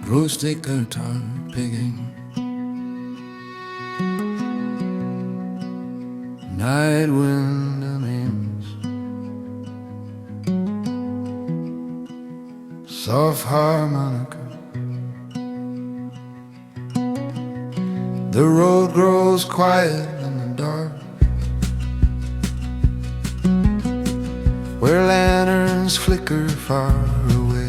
Rustic guitar picking, night wind ambience, soft harmonica. The road grows quiet in the dark, where lanterns flicker far away.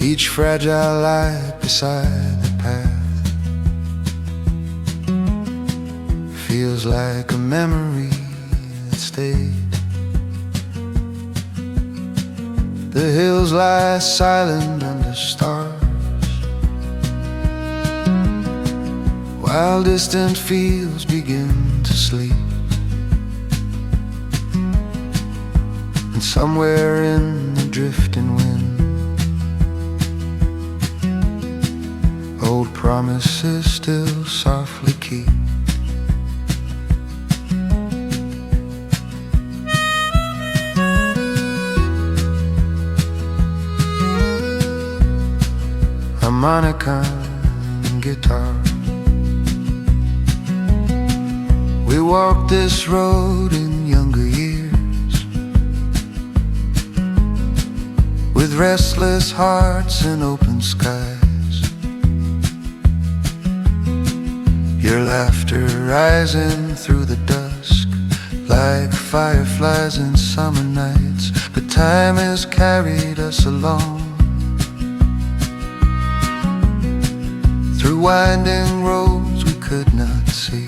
Each fragile light beside the path feels like a memory that stayed. The hills lie silent under stars, while distant fields begin to sleep. And somewhere in the drifting wind, old promises still softly keep. Harmonica and guitar, we walked this road in younger years, with restless hearts and open skies. Your laughter rising through the dusk like fireflies in summer nights. But time has carried us along through winding roads we could not see.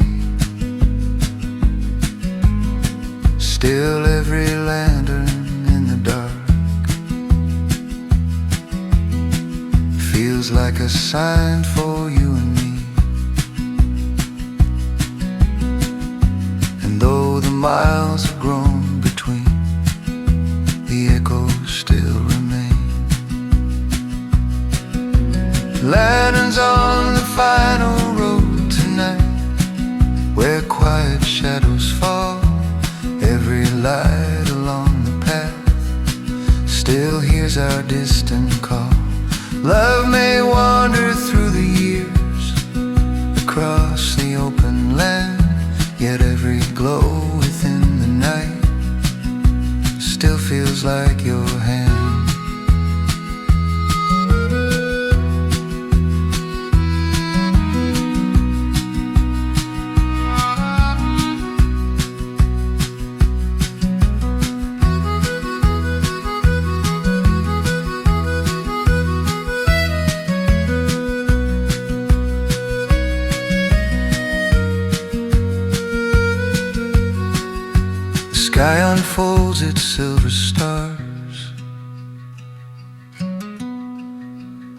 Still every lantern in the dark feels like a sign for you and me. And though the miles have grown between, the echoes still remain. Lanterns on the final road tonight, where quiet shadows fall. Every light along the path still hears our distant call. Love may wander through the years, across the open land, yet every glow within the night still feels like your hand. The sky unfolds its silver stars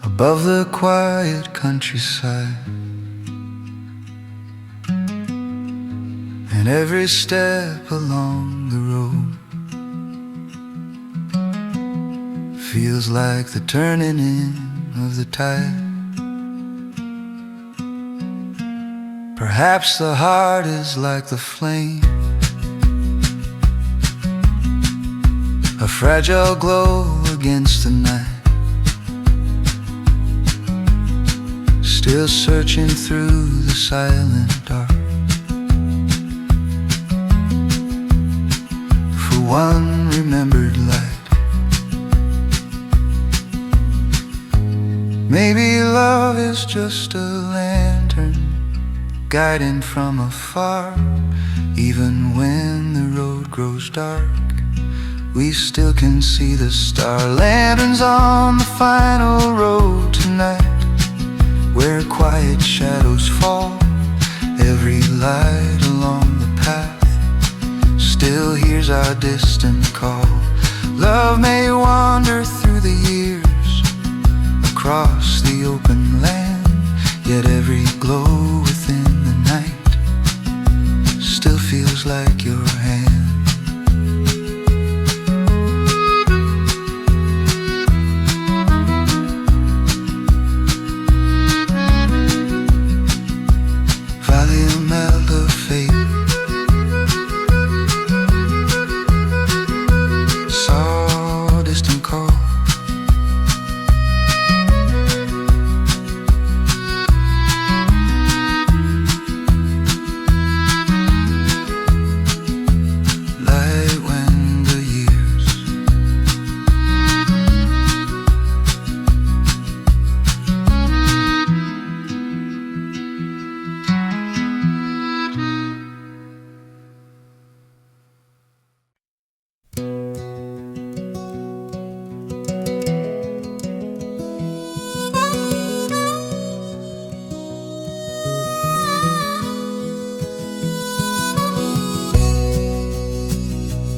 above the quiet countryside, and every step along the road feels like the turning in of the tide. Perhaps the heart is like the flame, a fragile glow against the night, still searching through the silent dark for one remembered light. Maybe love is just a lantern guiding from afar. Even when the road grows dark, we still can see the star. Lanterns on the final road tonight, where quiet shadows fall. Every light along the path still hears our distant call. Love may wander through the years, across the open land, yet every glow within the night still feels like your hand.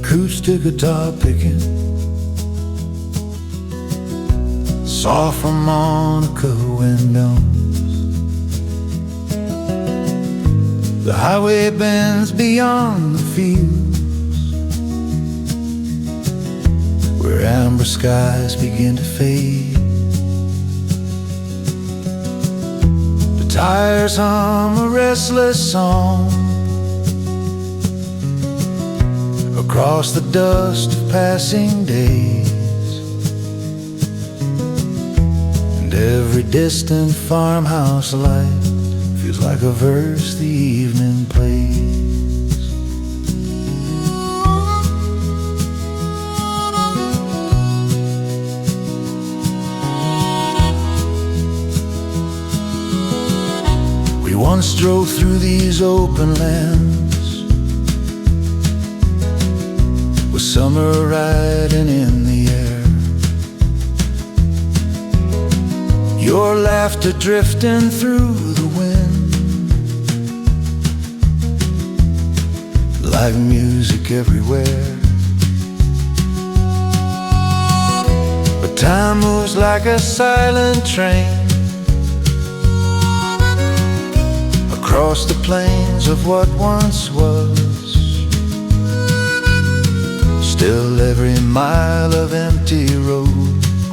acoustic guitar picking, soft harmonica windows. The highway bends beyond the fields, where amber skies begin to fade. The tires hum a restless song across the dust of passing days, and every distant farmhouse light feels like a verse the evening plays. We once drove through these open lands, with summer riding in the air, your laughter drifting through the wind, live music everywhere. But time moves like a silent train across the plains of what once was. Still every mile of empty road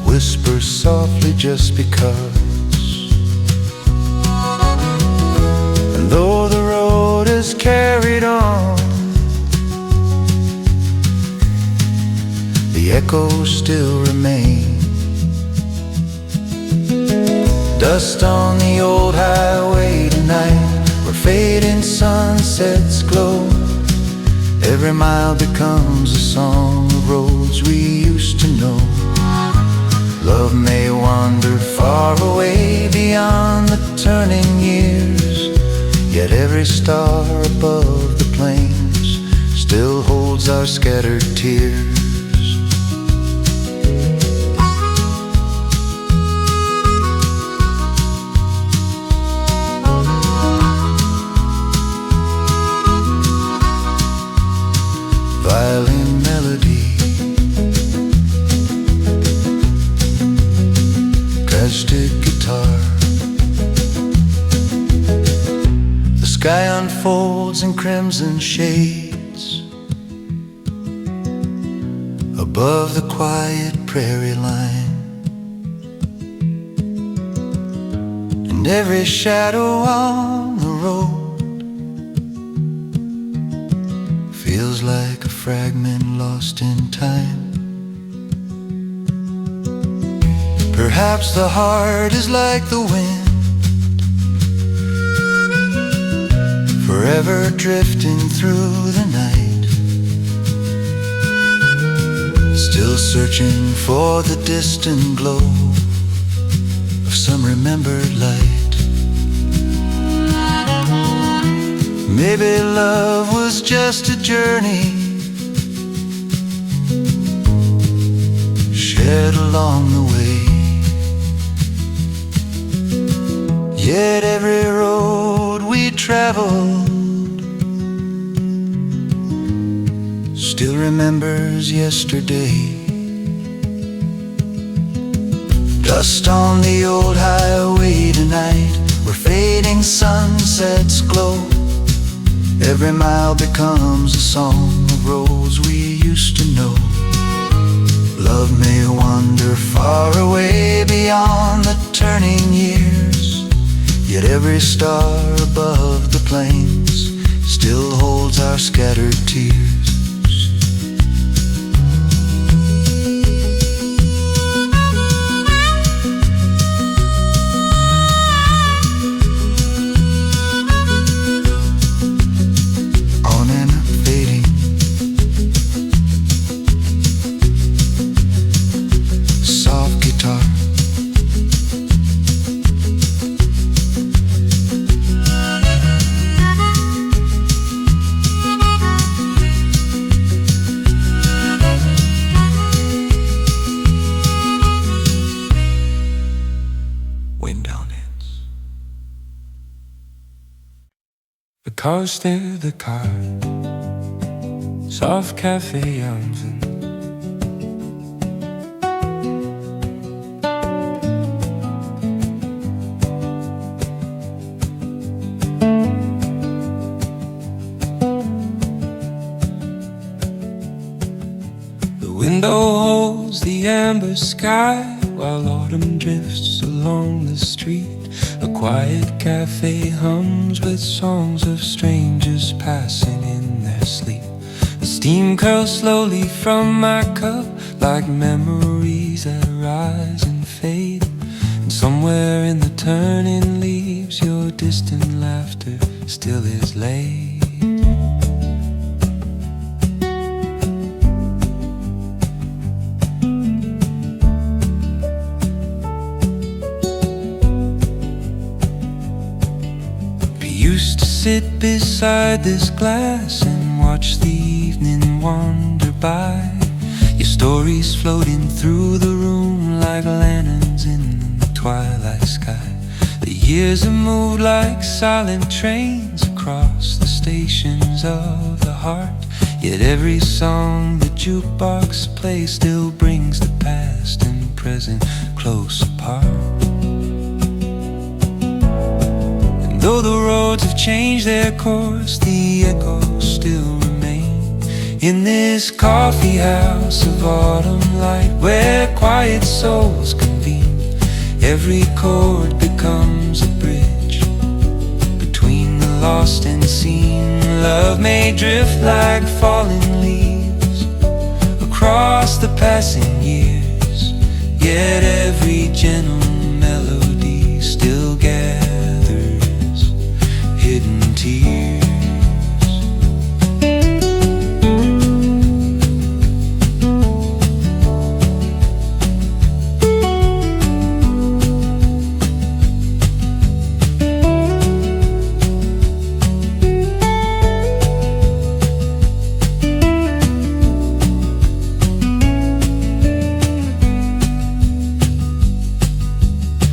whispers softly just because. And though the road is carried on, the echoes still remain. Dust on the old highway tonight, where fading sunsets glow. Every mile becomes a song of roads we used to know. Love may wander far away beyond the turning years, yet every star above the plains still holds our scattered tears. Violin melody, acoustic guitar. The sky unfolds in crimson shades above the quiet prairie line, and every shadow on the road feels like a fragment lost in time. Perhaps the heart is like the wind, forever drifting through the night, still searching for the distant glow of some remembered light. Maybe love was just a journey shared along the way, yet every road we traveled still remembers yesterday. Dust on the old highway tonight, where fading sunsets glow. Every mile becomes a song of roads we used to know. Love may wander far away beyond the turning years, yet every star above the plains still holds our scattered tears. The coast to the car, soft cafe hums and the window holds the amber sky while autumn drifts along the street. A quiet cafe hums with songs of strangers passing in their sleep. The steam curls slowly from my cup like memories that rise and fade. And somewhere in the turning leaves, your distant laughter still is laid. Used to sit beside this glass and watch the evening wander by. Your stories floating through the room like lanterns in the twilight sky. The years have moved like silent trains across the stations of the heart. Yet every song the jukebox plays still brings the past and present close apart. Though the roads have changed their course, the echoes still remain in this coffee house of autumn light, where quiet souls convene. Every chord becomes a bridge between the lost and seen. Love may drift like falling leaves across the passing years, yet every gentle melody still gathers hidden tears.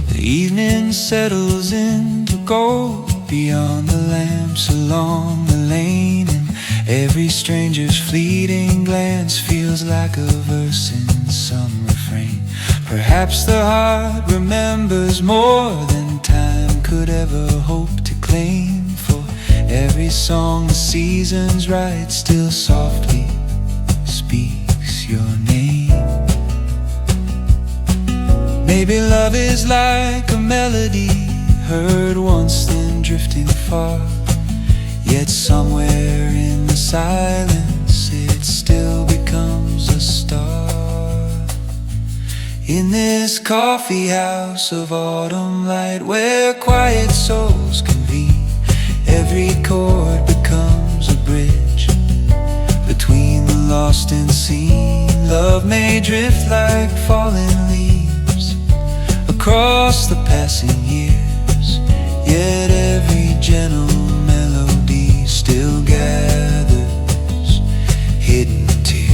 The evening settles into gold beyond the lamps along the lane, and every stranger's fleeting glance feels like a verse in some refrain. Perhaps the heart remembers more than time could ever hope to claim, for every song the seasons write still softly speaks your name. Maybe love is like a melody heard once then drifting far, yet somewhere in the silence it still becomes a star. In this coffee house of autumn light, where quiet souls convene, every chord becomes a bridge between the lost and seen. Love may drift like falling leaves across the passing years, yet every gentle melody still gathers hidden tears.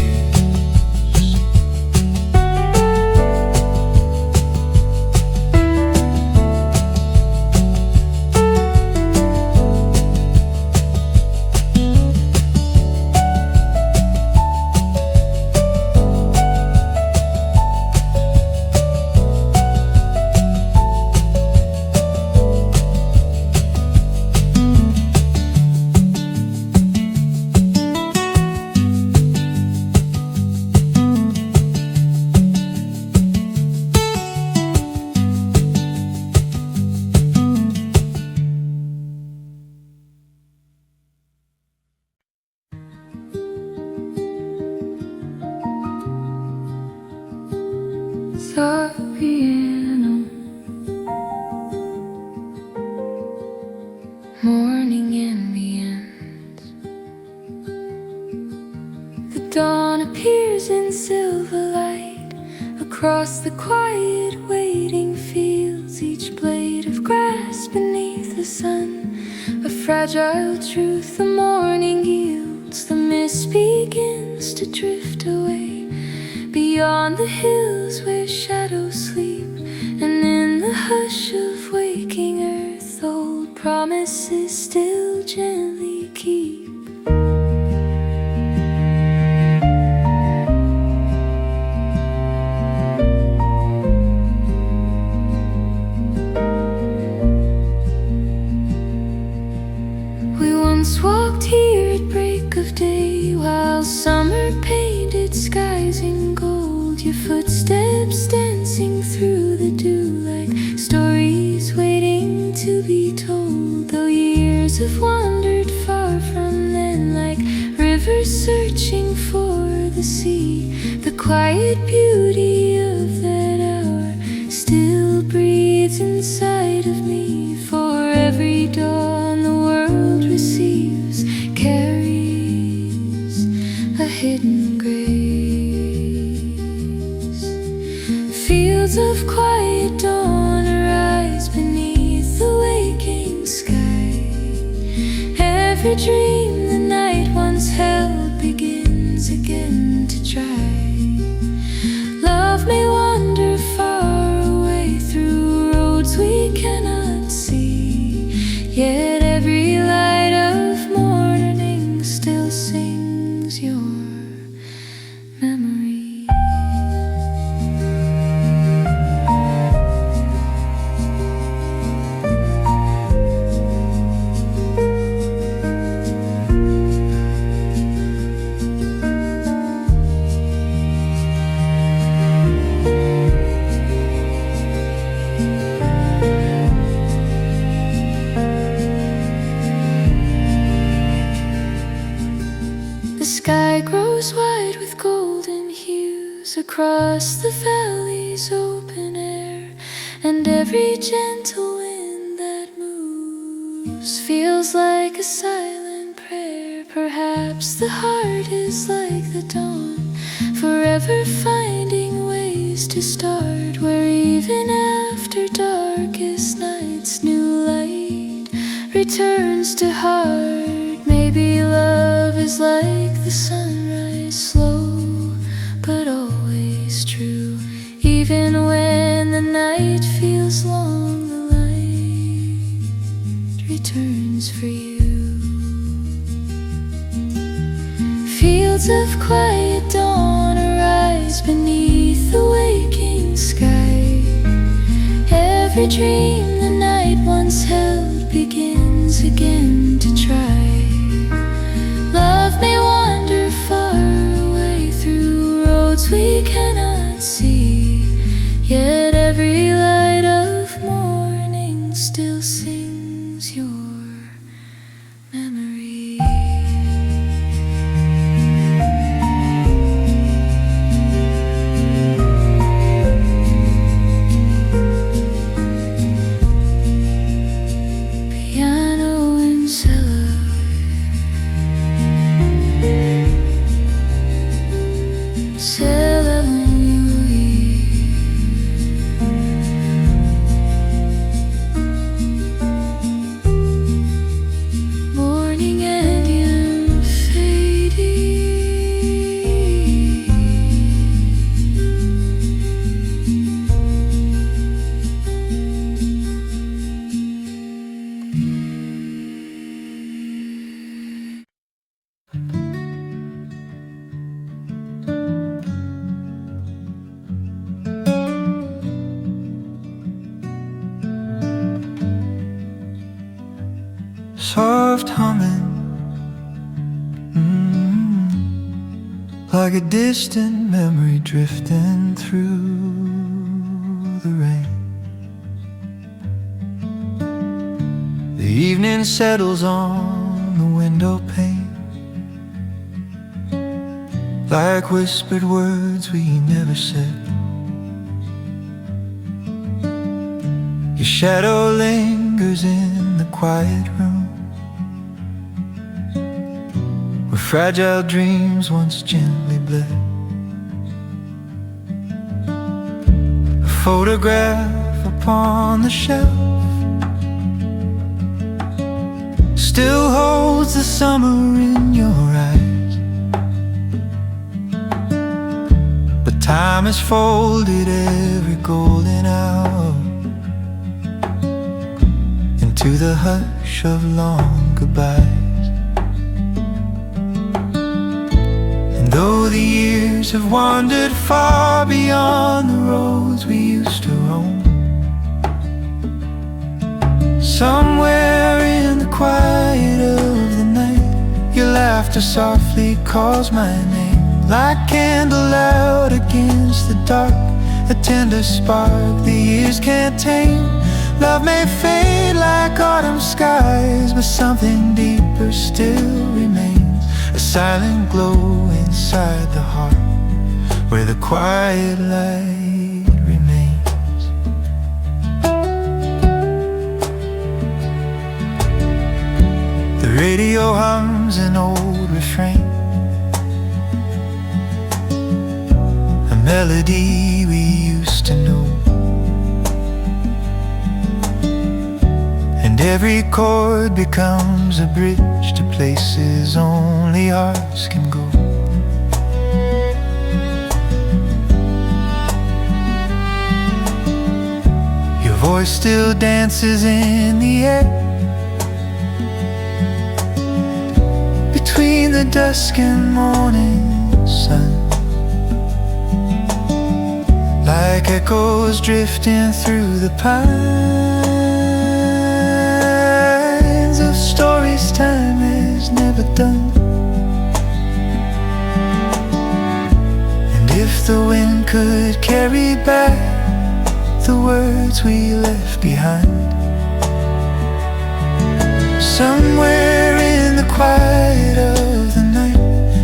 The piano, morning ambience. The dawn appears in silver light across the quiet waiting fields. Each blade of grass beneath the sun, a fragile truth the morning yields. The mist begins to drift away beyond the hills where shadows sleep, and in the hush of waking earth, old promises still gently keep. searching for the sea. The quiet beauty of that hour still breathes inside of me. For every dawn the world receives carries a hidden grace. Fields of quiet dawn arise beneath the waking sky. Every dream the night once held begins again to try. Love may wander far away through roads we cannot see, yet every light of morning still sings your memory. The sky grows wide with golden hues across the valley's open air, and every gentle wind that moves feels like a silent prayer. Perhaps the heart is like the dawn, forever finding ways to start, where even after darkest nights new light returns to heart. Maybe love is like the sunrise, slow but always true. Even when the night feels long, the light returns for you. Fields of quiet dawn arise beneath the waking sky. Every dream the night once held begins again to try. Love may wander far away through roads we cannot see, yet every light of morning still sings your memory. Piano and cello, morning and you're fading. Soft humming, like a distant memory drifting through the rain. The evening settles on the window pane, like whispered words we never said. Your shadow lingers in the quiet room, where fragile dreams once gently bled. A photograph upon the shelf still holds the summer in your eyes, but time has folded every golden hour into the hush of long goodbyes. Though the years have wandered far beyond the roads we used to roam, somewhere in the quiet of the night, your laughter softly calls my name. Like candle out against the dark, a tender spark the years can't tame. Love may fade like autumn skies, but something deeper still remains. a silent glow inside the heart, where the quiet light remains. The radio hums an old refrain, a melody we used to know, and every chord becomes a bridge to places only hearts can go. Your voice still dances in the air, between the dusk and morning sun, like echoes drifting through the pines of stories time has never done. And if the wind could carry back the words we left behind, somewhere in the quiet of the night,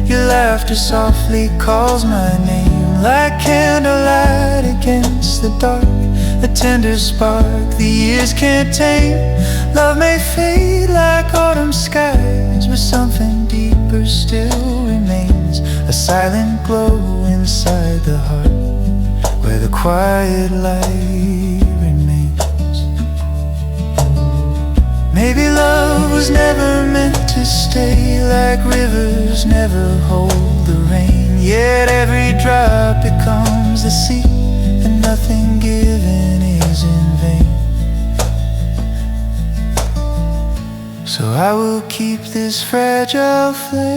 your laughter softly calls my name, like candlelight against the dark, a tender spark the years can't tame. Love may fade like autumn skies, but something deeper still remains, a silent glow inside the heart, where the quiet light remains. Maybe love was never meant to stay, like rivers never hold the rain, yet every drop becomes the sea, and nothing given is in vain. So I will keep this fragile flame,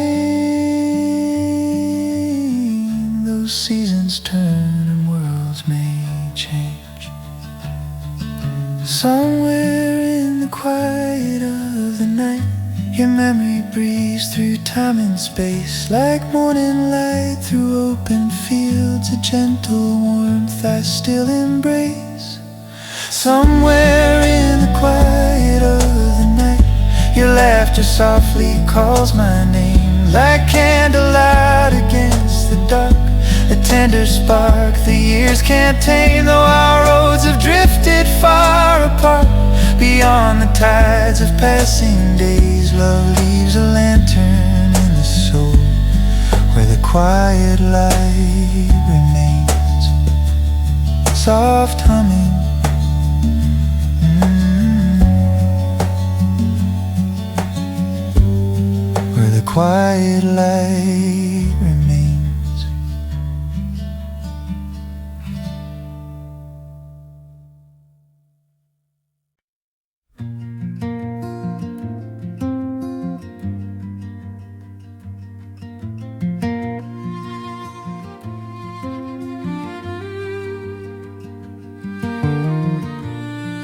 those seasons turn and worlds may change. Somewhere in the quiet of the night, your memory breathes through time and space, like morning light through open fields, a gentle warmth I still embrace. Somewhere in the quiet of the night, your laughter softly calls my name, like candlelight against the dark, a tender spark the years can't tame. Though our roads have drifted far apart, beyond the tides of passing days, love leaves a lantern in the soul, where the quiet light remains, soft humming, where the quiet light remains.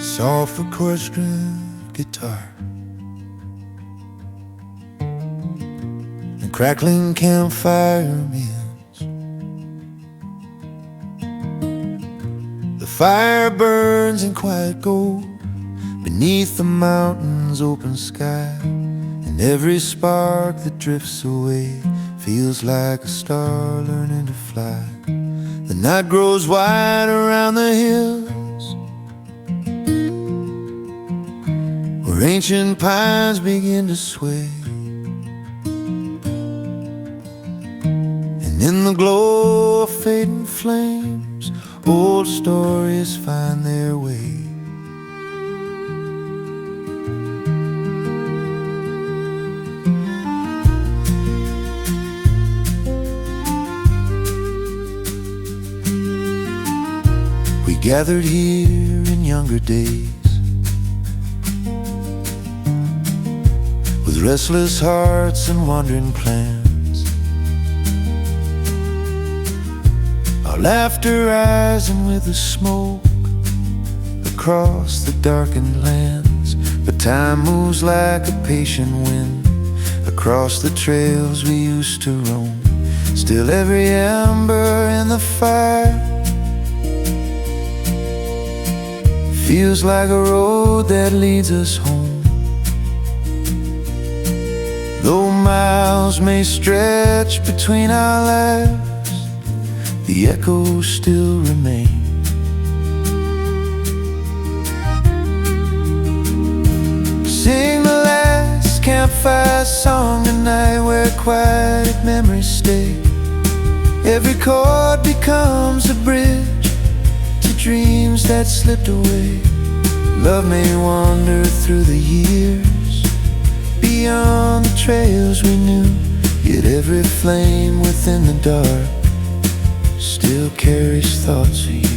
Soft orchestra guitar, and crackling campfire meals. The fire burns in quiet gold beneath the mountain's open sky, and every spark that drifts away feels like a star learning to fly. The night grows wide around the hills, where ancient pines begin to sway, and in the glow of fading flames, old stories find their way. We gathered here in younger days, with restless hearts and wandering plans, our laughter rising with the smoke across the darkened lands. But time moves like a patient wind across the trails we used to roam. Still every ember in the fire feels like a road that leads us home. Though miles may stretch between our laughs, the echoes still remain. Sing the last campfire song tonight, where quiet memories stay. Every chord becomes a bridge to dreams that slipped away. Love may wander through the years, beyond the trails we knew, yet every flame within the dark still carries thoughts of you.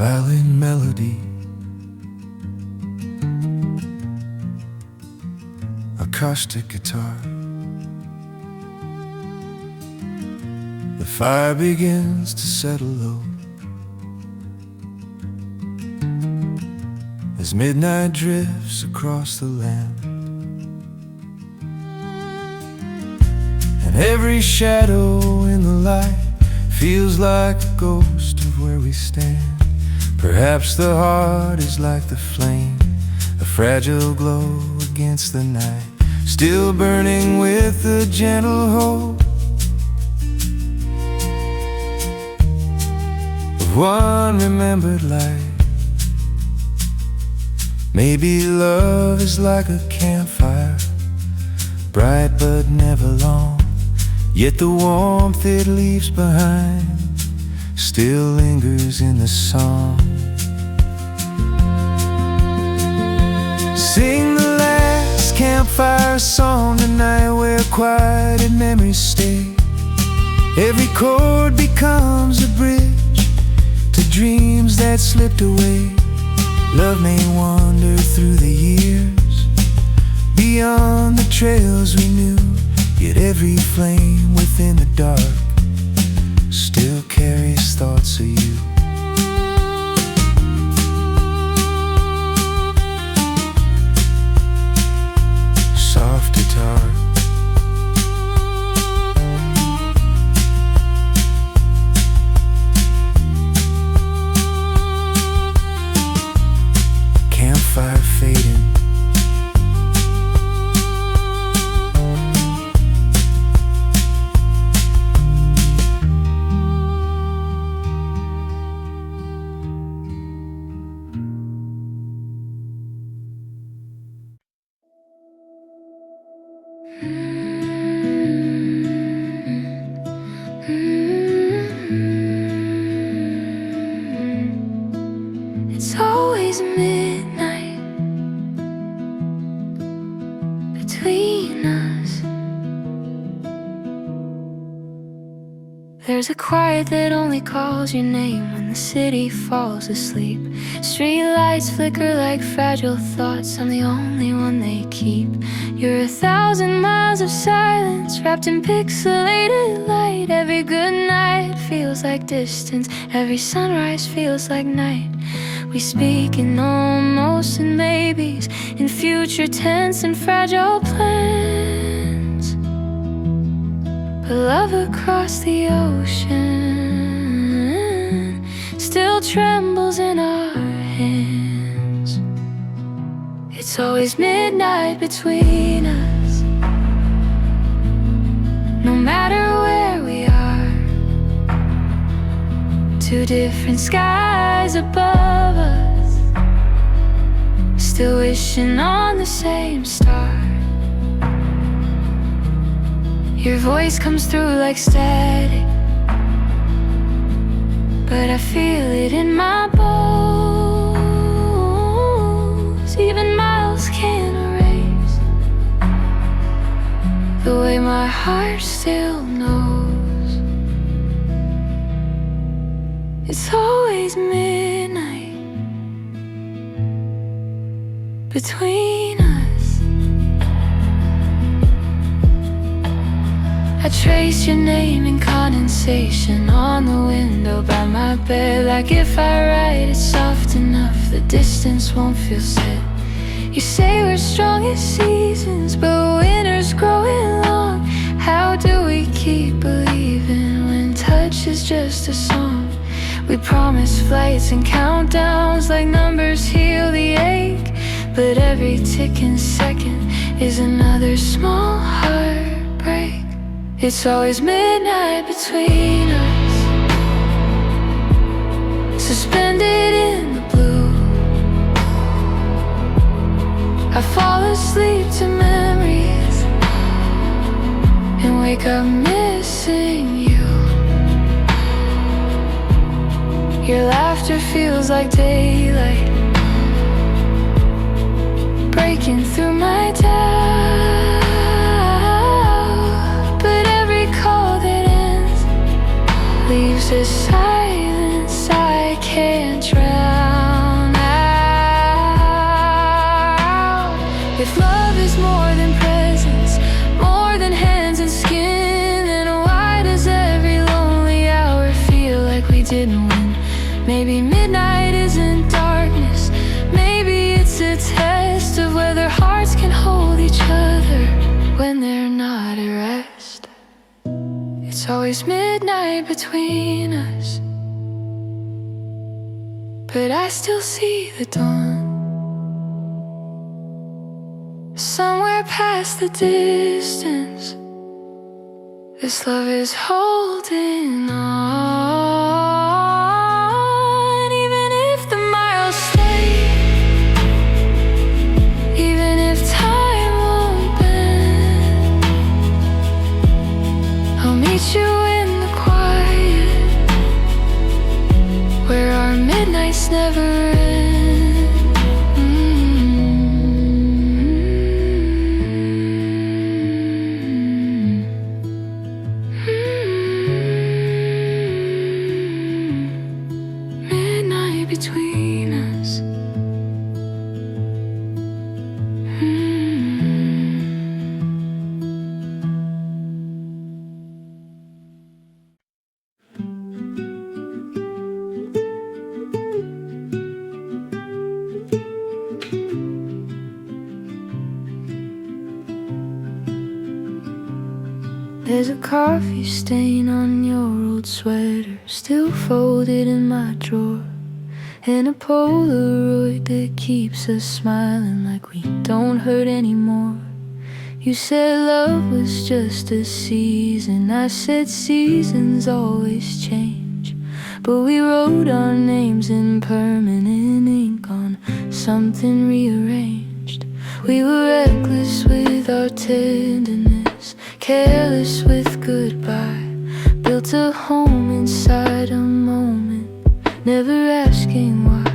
Violin melody, acoustic guitar. The fire begins to settle low as midnight drifts across the land, and every shadow in the light feels like a ghost of where we stand. Perhaps the heart is like the flame, a fragile glow against the night, still burning with a gentle hope of one remembered light. Maybe love is like a campfire, bright but never long, yet the warmth it leaves behind still lingers in the song. Sing the last campfire song tonight, where quieted memories stay. Every chord becomes a bridge to dreams that slipped away. Love may wander through the years, beyond the trails we knew, yet every flame within the dark still carries thoughts of you. Soft guitar, campfire fading, It's always midnight between us. There's a quiet that only calls your name when the city falls asleep. Street lights flicker like fragile thoughts, I'm the only one they keep. You're 1,000 miles of silence wrapped in pixelated light. Every good night feels like distance, every sunrise feels like night. We speak in almost and maybes, in future tense and fragile plans. But love across the ocean still trembles in our hands. It's always midnight between us, no matter where we are. Two different skies above us, still wishing on the same star. Your voice comes through like static, but I feel it in my bones. Even miles can't erase the way my heart still knows. It's always midnight between us. I trace your name in condensation on the window by my bed. Like if I write it soft enough, the distance won't feel set. You say we're strong as seasons, but winter's growing long. How do we keep believing when touch is just a song? We promise flights and countdowns like numbers heal the ache, but every ticking second is another small heartbreak. It's always midnight between us, suspended in the blue. I fall asleep to memories and wake up missing you. Your laughter feels like daylight, breaking through my doubt. But every call that ends leaves a silence I can't drown out. If love is more than presence, more than hands and skin, then why does every lonely hour feel like we didn't win? Maybe midnight isn't darkness, maybe it's a test of whether hearts can hold each other when they're not at rest. It's always midnight between us, but I still see the dawn. Somewhere past the distance, this love is holding on. Even if the miles stay, even if time won't bend, I'll meet you in the quiet, where our midnights never end. Midnight between us. There's a coffee stain on your old sweater, still folded in my drawer, and a Polaroid that keeps us smiling like we don't hurt anymore. You said love was just a season, I said seasons always change, but we wrote our names in permanent ink on something rearranged. We were reckless with our tenderness, careless with goodbye, built a home inside a moment, never asking why.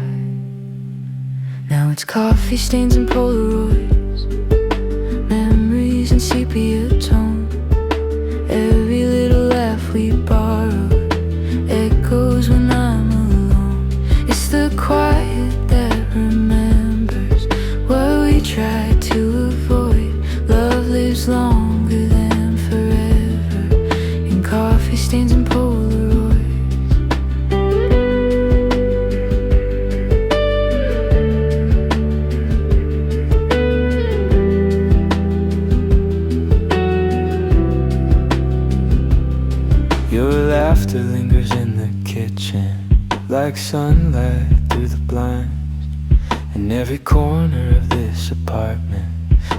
Now it's coffee stains and Polaroids, memories in sepia tone. Every little laugh we borrow echoes when I'm alone. It's the quiet that remembers what we tried to avoid. Love lives longer than forever in coffee stains and Polaroids. Your laughter lingers in the kitchen like sunlight through the blinds, and every corner of this apartment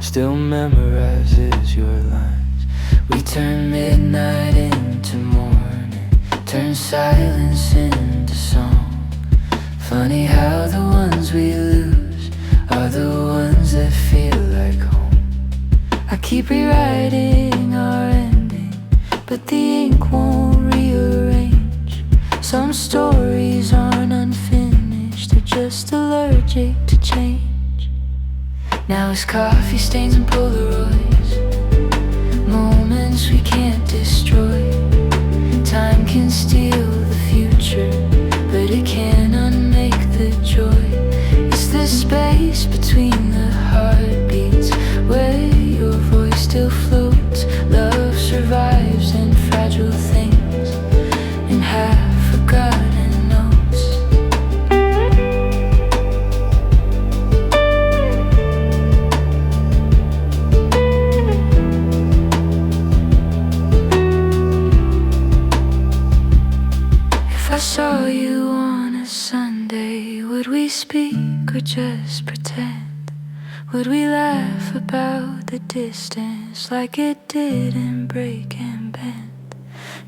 still memorizes your lines. We turn midnight into morning, turn silence into song. Funny how the ones we lose are the ones that feel like home. I keep rewriting our ending, but the ink won't rearrange. Some stories aren't unfinished, they're just allergic to change. Now it's coffee stains and Polaroids, moments we can't destroy. Time can steal the future, but it can't unmake the joy. It's the space between the heartbeats where your voice still floats. Love survives speak or just pretend? Would we laugh about the distance like it didn't break and bend?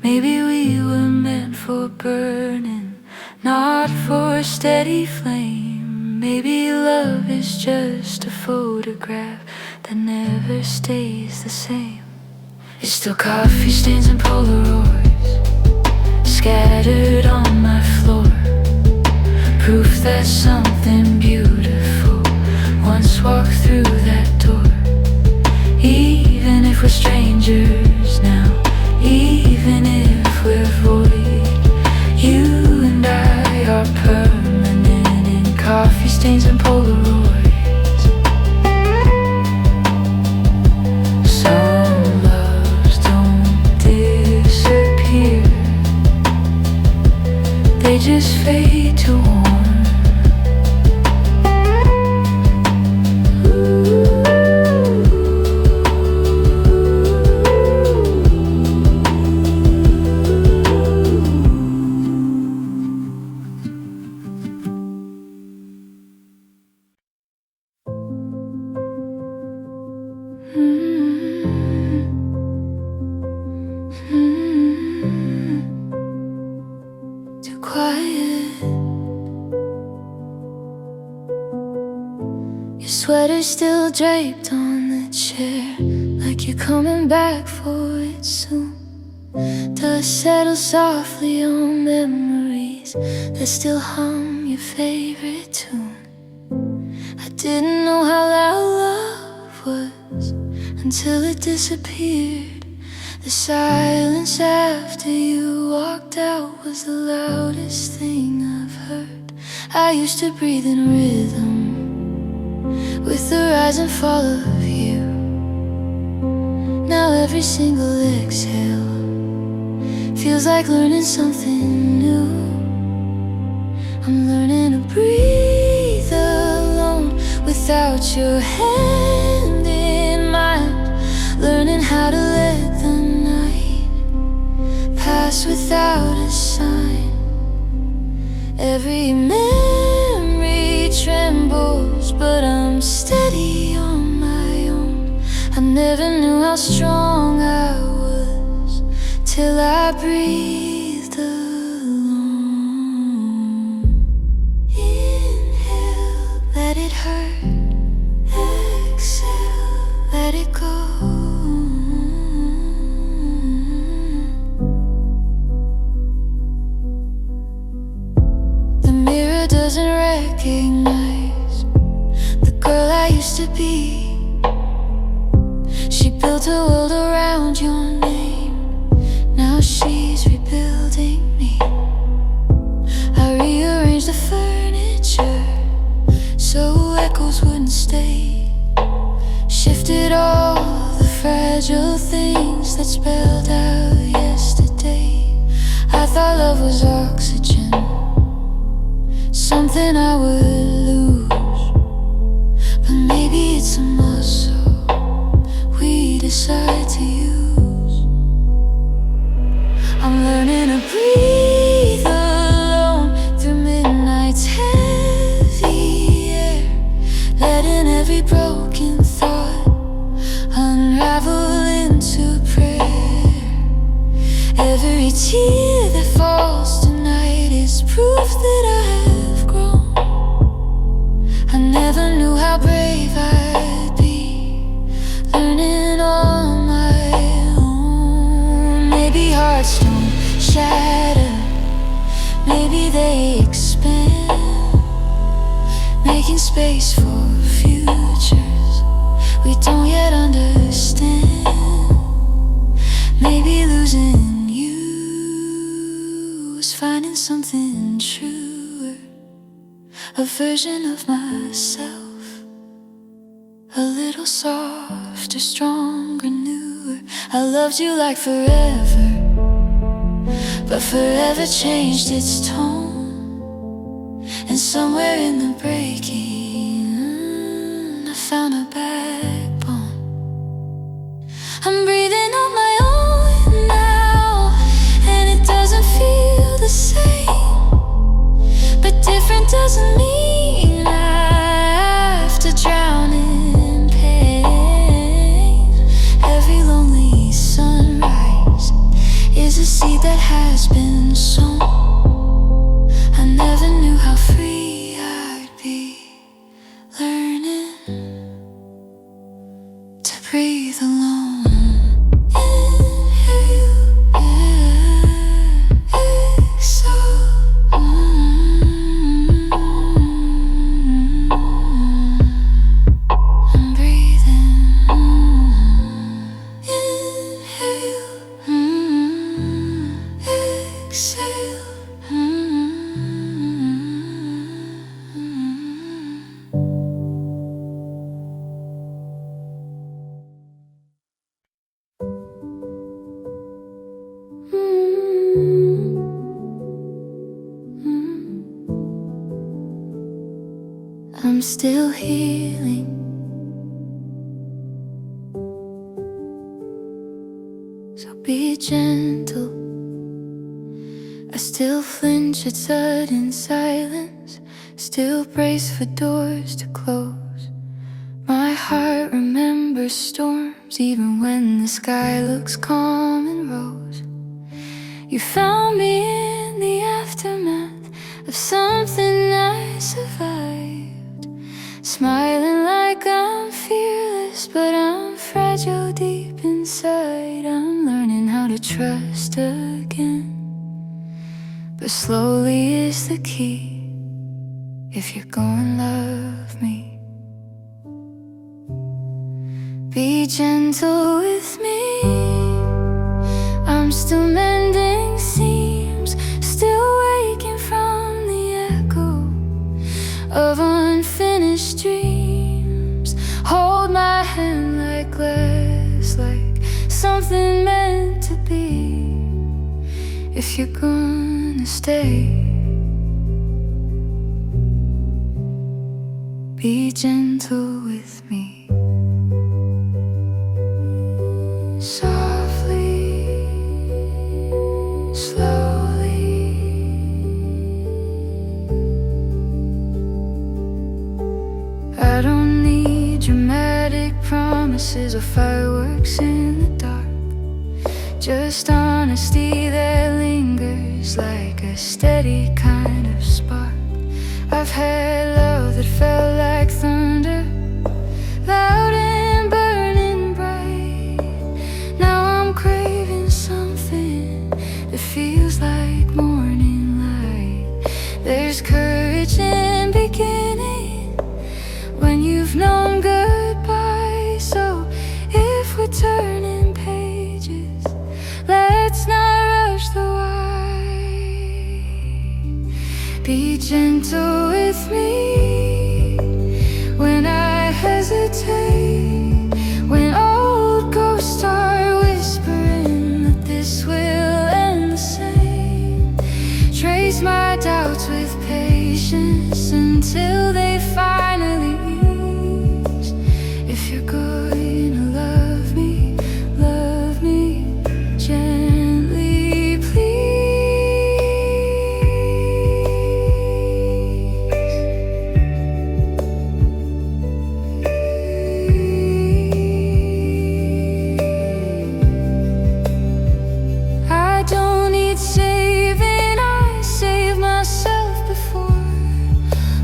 Maybe we were meant for burning, not for a steady flame. Maybe love is just a photograph that never stays the same. It's still coffee stains and Polaroids scattered on my floor, proof that something beautiful once walked through that door. Even if we're strangers now, even if we're void, you and I are permanent in coffee stains and Polaroids. Some loves don't disappear, they just fade to warm. Too quiet. Your sweater still draped on the chair, like you're coming back for it soon. Dust settles softly on memories that still hum your favorite tune. I didn't know how loud love was until it disappeared. The silence after you walked out was the loudest thing I've heard. I used to breathe in rhythm with the rise and fall of you. Now every single exhale feels like learning something new. I'm learning to breathe alone without your hand in mine, learning how to let the night pass without a sign. Every memory trembles, but I'm steady on my own. I never knew how strong I was till I breathed alone. Inhale, let it hurt. Exhale, let it go. The mirror doesn't recognize the girl I used to be. She built a world around your name, now she's rebuilding me. I rearranged the furniture so echoes wouldn't stay, shifted all the fragile things that spelled out yesterday. I thought love was oxygen, something I would lose, but maybe it's a muscle we decide to use. I'm learning to breathe alone through midnight's heavy air, letting every broken thought unravel into prayer. Every tear that falls tonight is proof that I have grown. I never knew how brave I'd be, learning on my own. Maybe hearts don't shatter, maybe they expand, making space for futures we don't yet understand. Maybe losing you is finding something truer, a version of myself, a little softer, stronger, newer. I loved you like forever, but forever changed its tone. And somewhere in the breaking, I found a backbone. I'm breathing on my own now, and it doesn't feel the same, but different doesn't mean has been sown. I never knew how free I'd be, learning to breathe alone. Inhale, yeah, exhale. I'm breathing. Inhale, exhale. I'm still healing. So be gentle. I still flinch at sudden silence, still brace for doors to close. My heart remembers storms, even when the sky looks calm and rose. You found me in the aftermath of something I survived, smiling like I'm fearless, but I'm fragile deep inside. I'm learning how to trust again, but slowly is the key. If you're gonna love me, be gentle with me. I'm still mending seams, still waking from the echo of unfinished dreams. Hold my hand like glass, like something meant to be. If you're gonna stay, be gentle with me. Softly, slowly. I don't need dramatic promises or fireworks in the dark, just honesty that lingers like a steady kind of spark. I've had love that felt like thunder, loud and burning bright. Now I'm craving something that feels like morning light. There's courage in beginning when you've known goodbye. So if we're turning pages, let's not rush the wine. Be gentle with me when I hesitate, when old ghosts start whispering that this will end the same. Trace my doubts with patience until they finally ease. If you're going to love me gently, please. I don't need saving, I saved myself before.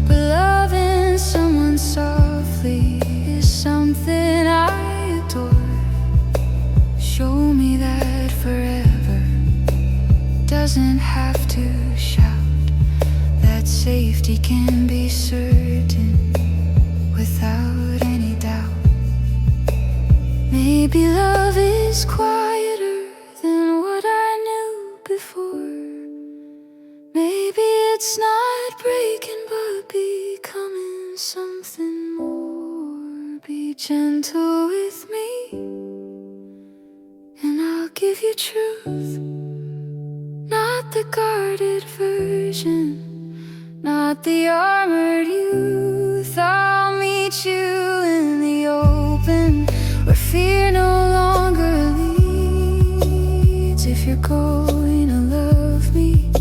But loving someone softly is something I adore. Show me that forever doesn't have to shout, that safety can be certain without any doubt. Maybe love is quieter than what I knew before. Maybe it's not breaking but becoming something more. Be gentle with me and I'll give you truth, not the guarded version, not the armored youth. I'll meet you in the open, where fear no longer leads. If you're going to love me,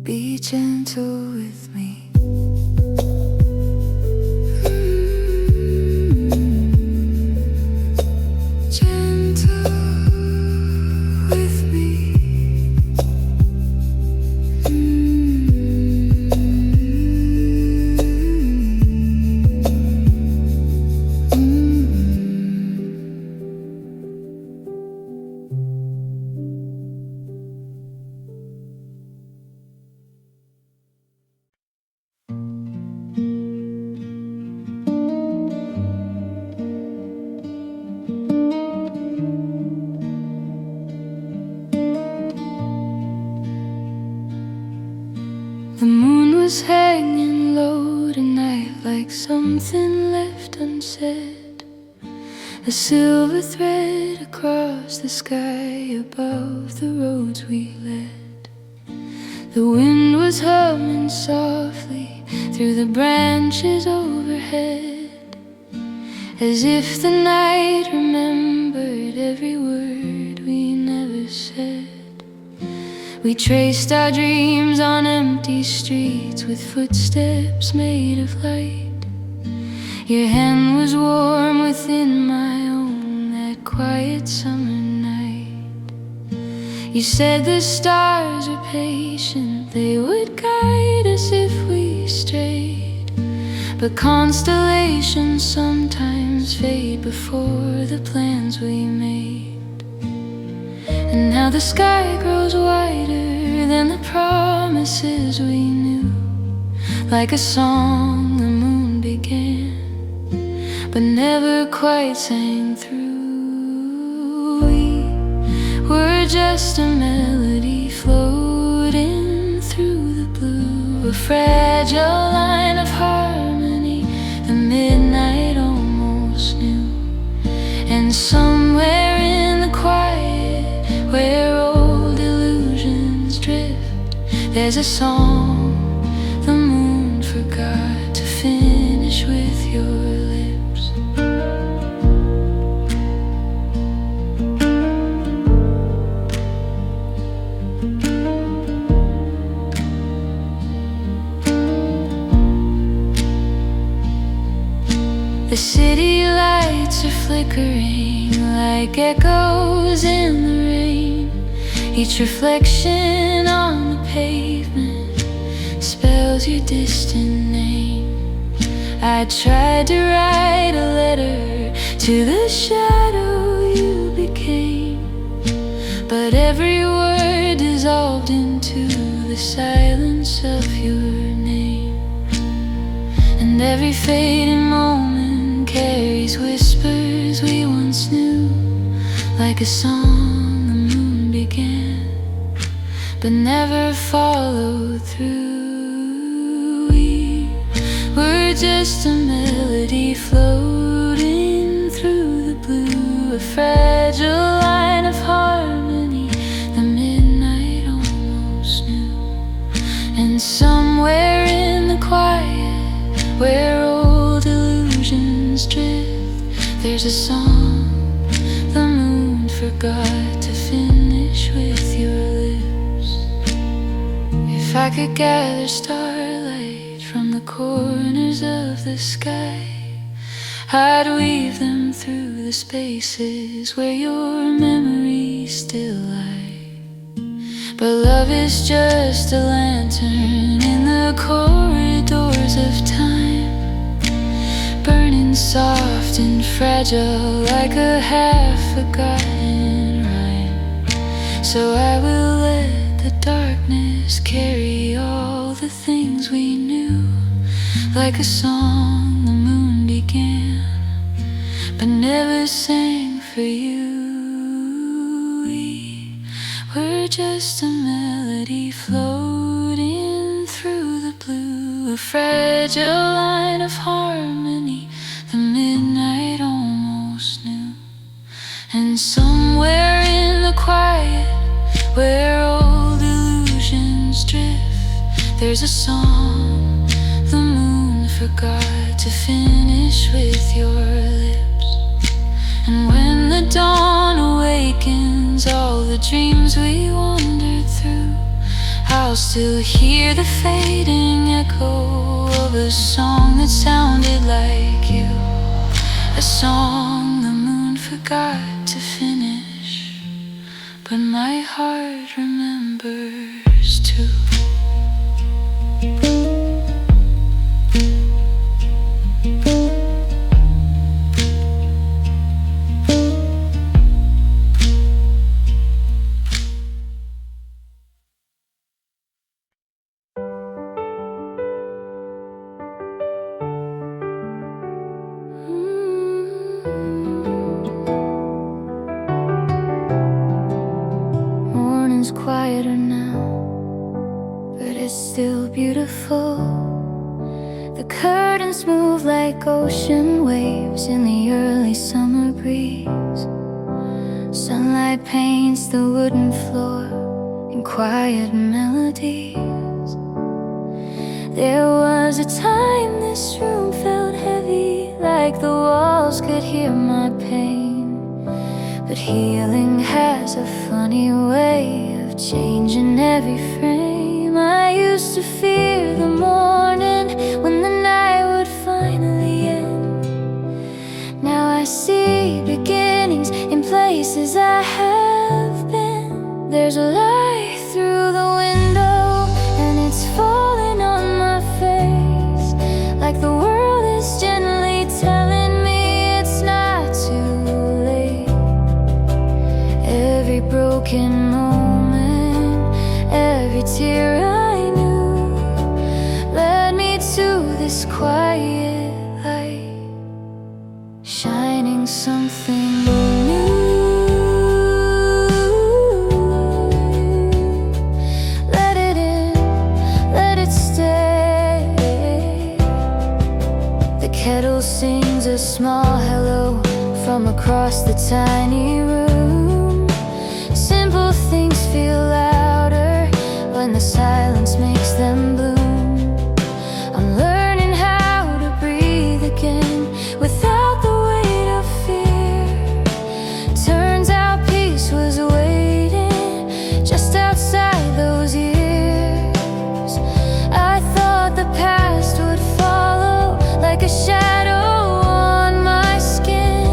be gentle with me. Gentle. was hanging low tonight, like something left unsaid. A silver thread across the sky above the roads we led. The wind was humming softly through the branches overhead, as if the night remembered every word we never said. We traced our dreams on empty streets with footsteps made of light. Your hand was warm within my own that quiet summer night. You said the stars were patient, they would guide us if we strayed. But constellations sometimes fade before the plans we made. And now the sky grows wider than the promises we knew. Like a song the moon began, but never quite sang through. We were just a melody floating through the blue, a fragile line of harmony the midnight almost knew. And somewhere in the quiet, where old illusions drift, there's a song the moon forgot to finish with your lips. The city lights are flickering like echoes in the rain. Each reflection on the pavement spells your distant name. I tried to write a letter to the shadow you became, but every word dissolved into the silence of your name. And every fading moment carries whispers we once knew, like a song the moon began, but never followed through. We were just a melody floating through the blue, a fragile line of harmony the midnight almost knew. And somewhere in the quiet, where old illusions drift, there's a song the moon forgot to finish with your lips. If I could gather starlight from the corners of the sky, I'd weave them through the spaces where your memories still lie. But love is just a lantern in the corridors of time, burning soft and fragile like a half-forgotten rhyme. So I will let the darkness carry all the things we knew, like a song the moon began, but never sang for you. We were just a melody floating through the blue, a fragile line of harmony the midnight almost knew. And somewhere in the quiet, where old illusions drift, there's a song the moon forgot to finish with your lips. And when the dawn awakens all the dreams we wandered through, I'll still hear the fading echo of a song that sounded like you, a song the moon forgot to finish, but my heart remembers too. Morning's quieter now, but it's still beautiful. The curtains move like ocean waves in the early summer breeze. Sunlight paints the wooden floor in quiet melodies. There was a time this room felt heavy, like the walls could hear my pain. But healing has a funny way of changing every frame. I used to fear the morning when the night would finally end. Now I see beginnings in places I have been. There's a light through the window and it's falling on my face, like the world is gently telling me it's not too late. Every broken moment, every tear I knew led me to this quiet light, shining something new. Let it in, let it stay. The kettle sings a small hello from across the tiny room. Simple things feel louder when the silence makes them bloom. I'm learning how to breathe again without the weight of fear. Turns out peace was waiting just outside those years. I thought the past would follow like a shadow on my skin,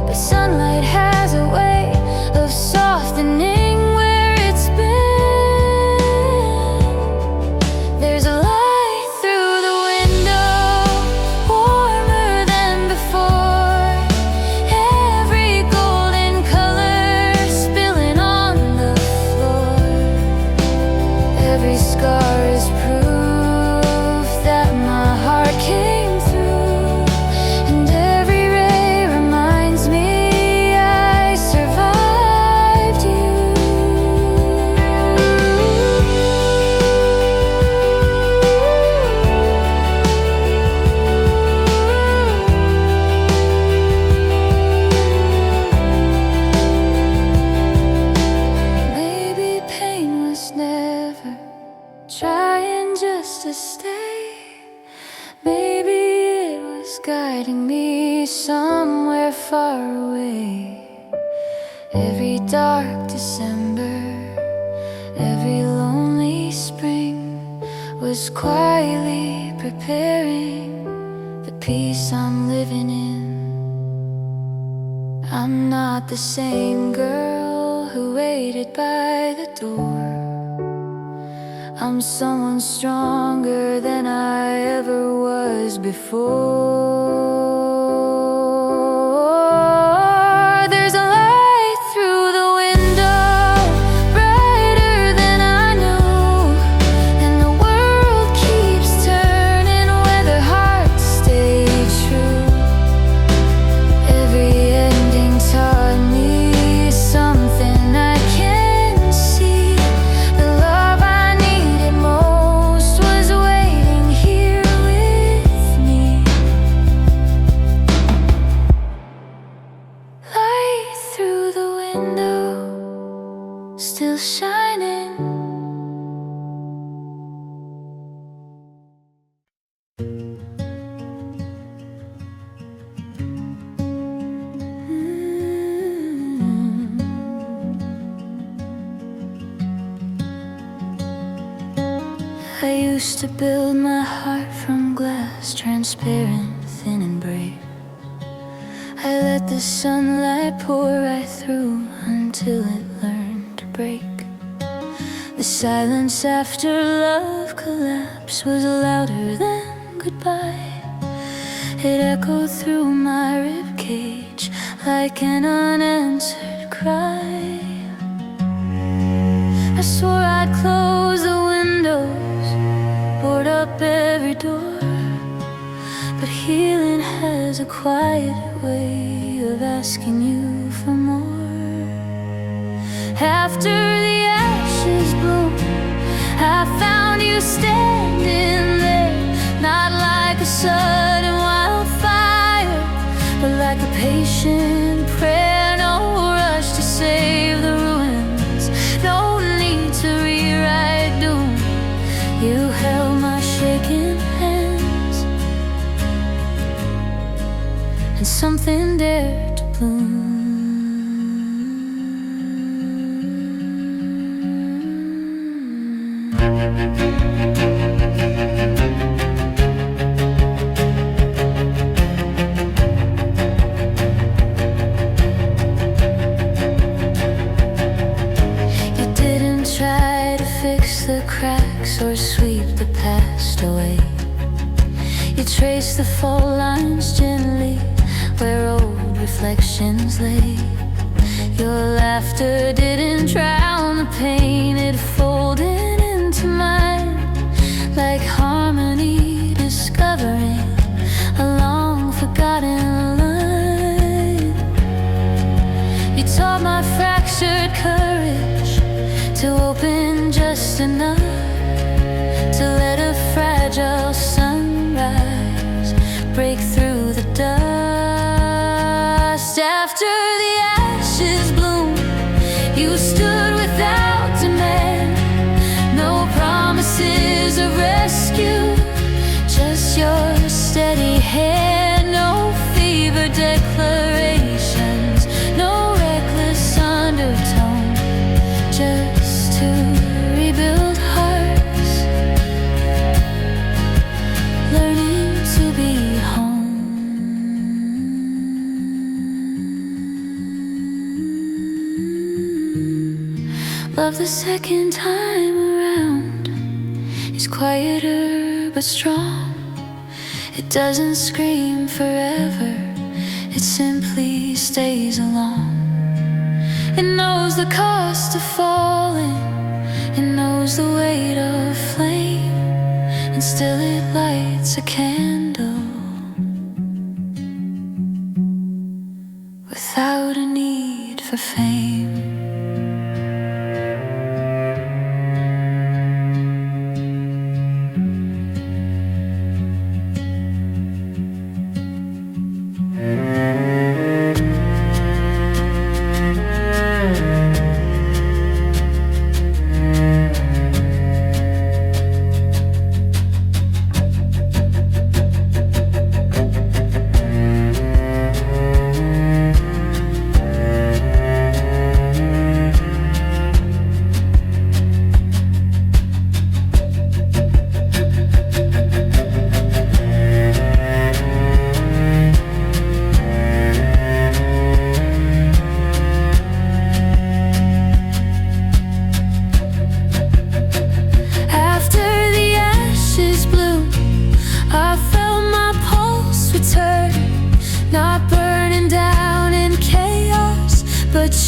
but sunlight has a way of softening where it's been. There's a light through the window, warmer than before. Every golden color spilling on the floor. Every scar is proof that my heart came through, and every ray reminds me I survived you. Maybe pain was never trying just to stay. Maybe it was guiding me somewhere far away. Every dark December, every lonely spring was quietly preparing the peace I'm living in. I'm not the same girl who waited by the door. I'm someone stronger than I ever was before. There's a light through the window, brighter than I knew, and the world keeps turning when the hearts stay true. Every ending taught me something I can see. The love I needed most was waiting here with me. Light through the window, still shining. I used to build my heart from glass, transparent, thin and brave. I let the sunlight pour right through until it learned to break. The silence after love collapse was louder than goodbye. It echoed through my ribcage like an unanswered cry. I swore I'd close the windows, board up every door, but healing has a quiet way of asking you for more. After the ashes bloom, I found you standing there, not like a sudden wildfire, but like a patient prayer. No rush to save the ruins, no need to rewrite doom. You held my shaking hands, and something dared to bloom. You didn't try to fix the cracks or sweep the past away. You traced the fault lines gently where old reflections lay. Your laughter didn't drown the pain, it folded into mine like harmony discovering a long forgotten line. You taught my fractured courage to open just enough to let a fragile sunrise break through the dust. After the ashes bloom, you stood without demand. No promises of rescue, just your steady hand. No fevered declarations, no reckless undertone, just to rebuild hearts, learning to be home. Love the second time around is quieter but strong. It doesn't scream forever, it simply stays along. It knows the cost of falling, it knows the weight of flame, and still it lights a candle without a need for fame.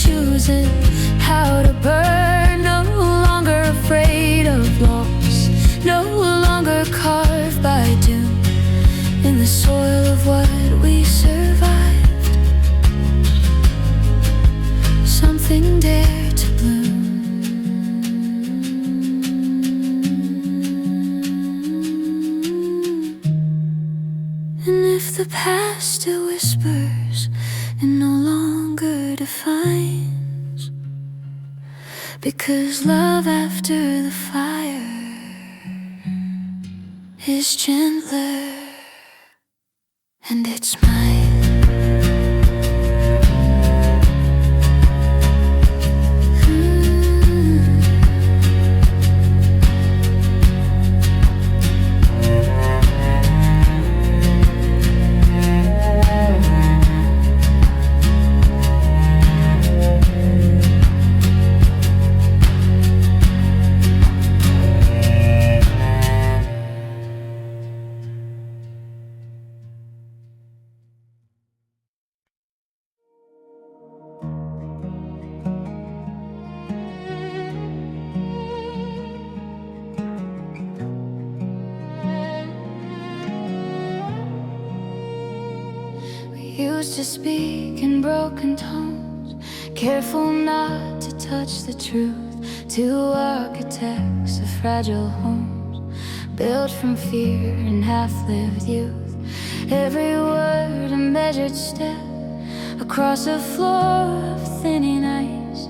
Choosing how to burn, no longer afraid of loss, no longer carved by doom in the soil of what we survived. Something dared to bloom. And if the past still whispers and no longer defines, because love after the fire is gentler, and it's mine. Used to speak in broken tones, careful not to touch the truth, to architects of fragile homes built from fear and half-lived youth. Every word a measured step across a floor of thinning ice.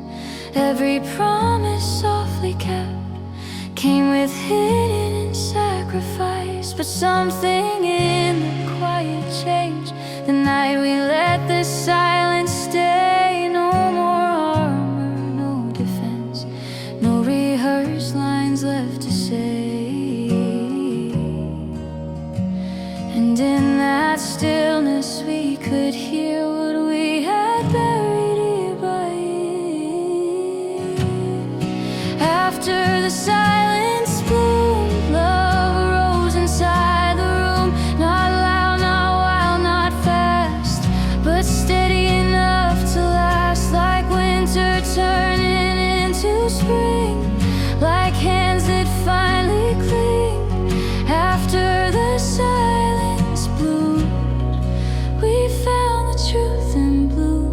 Every promise softly kept came with hidden sacrifice. But something in the quiet changed the night we let the silence stay. No more armor, no defense, no rehearsed lines left to say. And in that stillness we could hear what we had buried ear by ear. After the silence bloomed, love arose inside the room. Not loud, not wild, not fast, but steady enough to last. Like winter turning into spring, like hands that finally cling. After the silence bloomed, we found the truth in blue.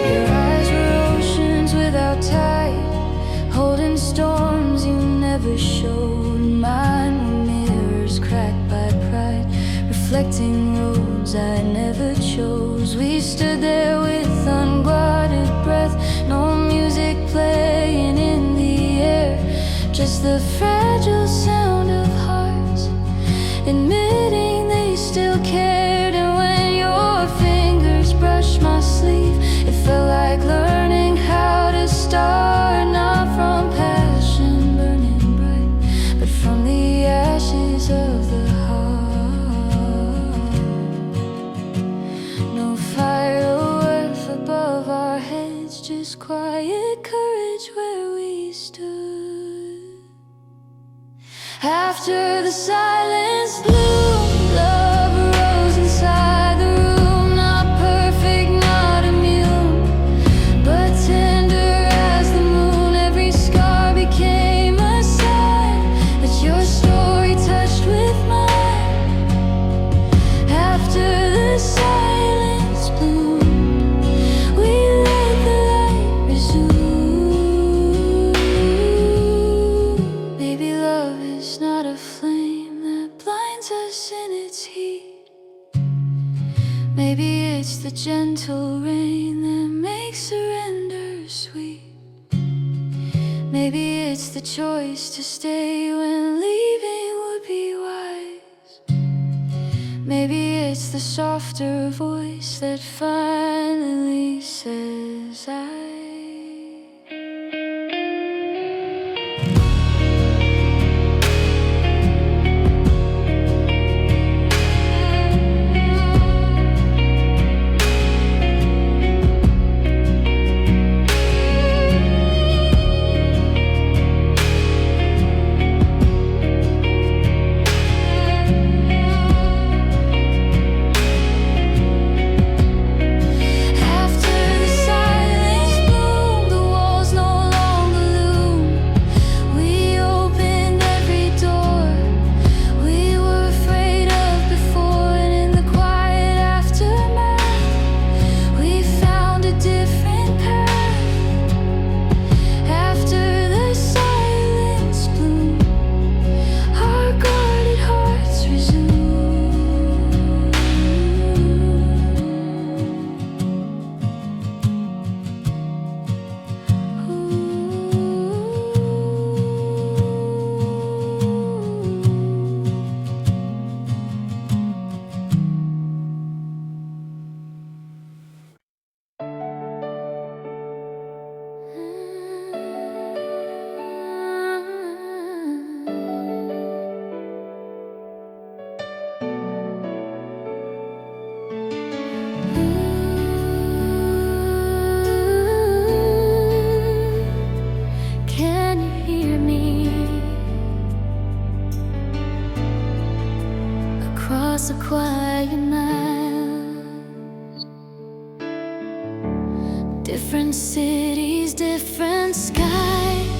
Your eyes were oceans without tide, holding storms you never showed. Mine were mirrors cracked by pride, reflecting roads I never chose. We stood there with unguarded breath, no music playing in the air, just the fragile sound of hearts admitting they still cared. And when your fingers brushed my sleeve, it felt like learning how to start, not from passion burning bright, but from the ashes of the heart. No fireworks above our heads, just quiet courage where we stood. After the silence bloomed, love arose inside the room. Not perfect, not immune, but tender as the moon. Every scar became a sign that your story touched with mine. After the silence bloomed, we let the light resume. Maybe love is not a flame that blinds us in its heat. Maybe it's the gentle rain that makes surrender sweet. Maybe it's the choice to stay when leaving would be wise. Maybe it's the softer voice that finally says I. across a quiet miles. Different cities, different skies,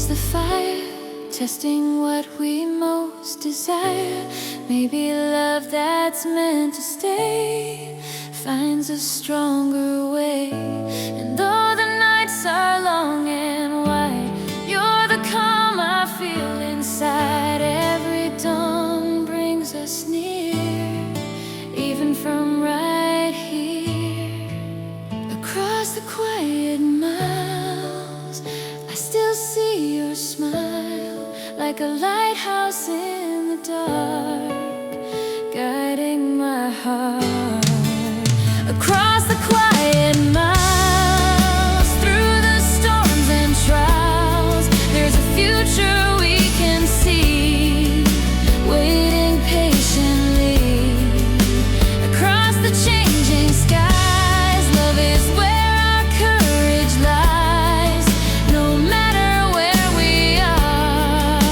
is the fire, testing what we most desire. Maybe love that's meant to stay finds a stronger way. And though the nights are long and wide, you're the calm I feel inside. Every dawn brings us near, even from right here. Across the quiet miles, I still see your smile, like a lighthouse in the dark, guiding my heart. Across the quiet miles, through the storms and trials, there's a future we can see, waiting patiently. Across the changing skies, love is where our courage lies. No matter where we are,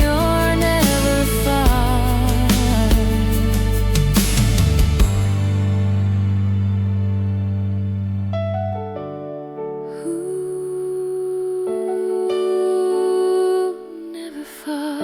you're never far. Ooh, never far.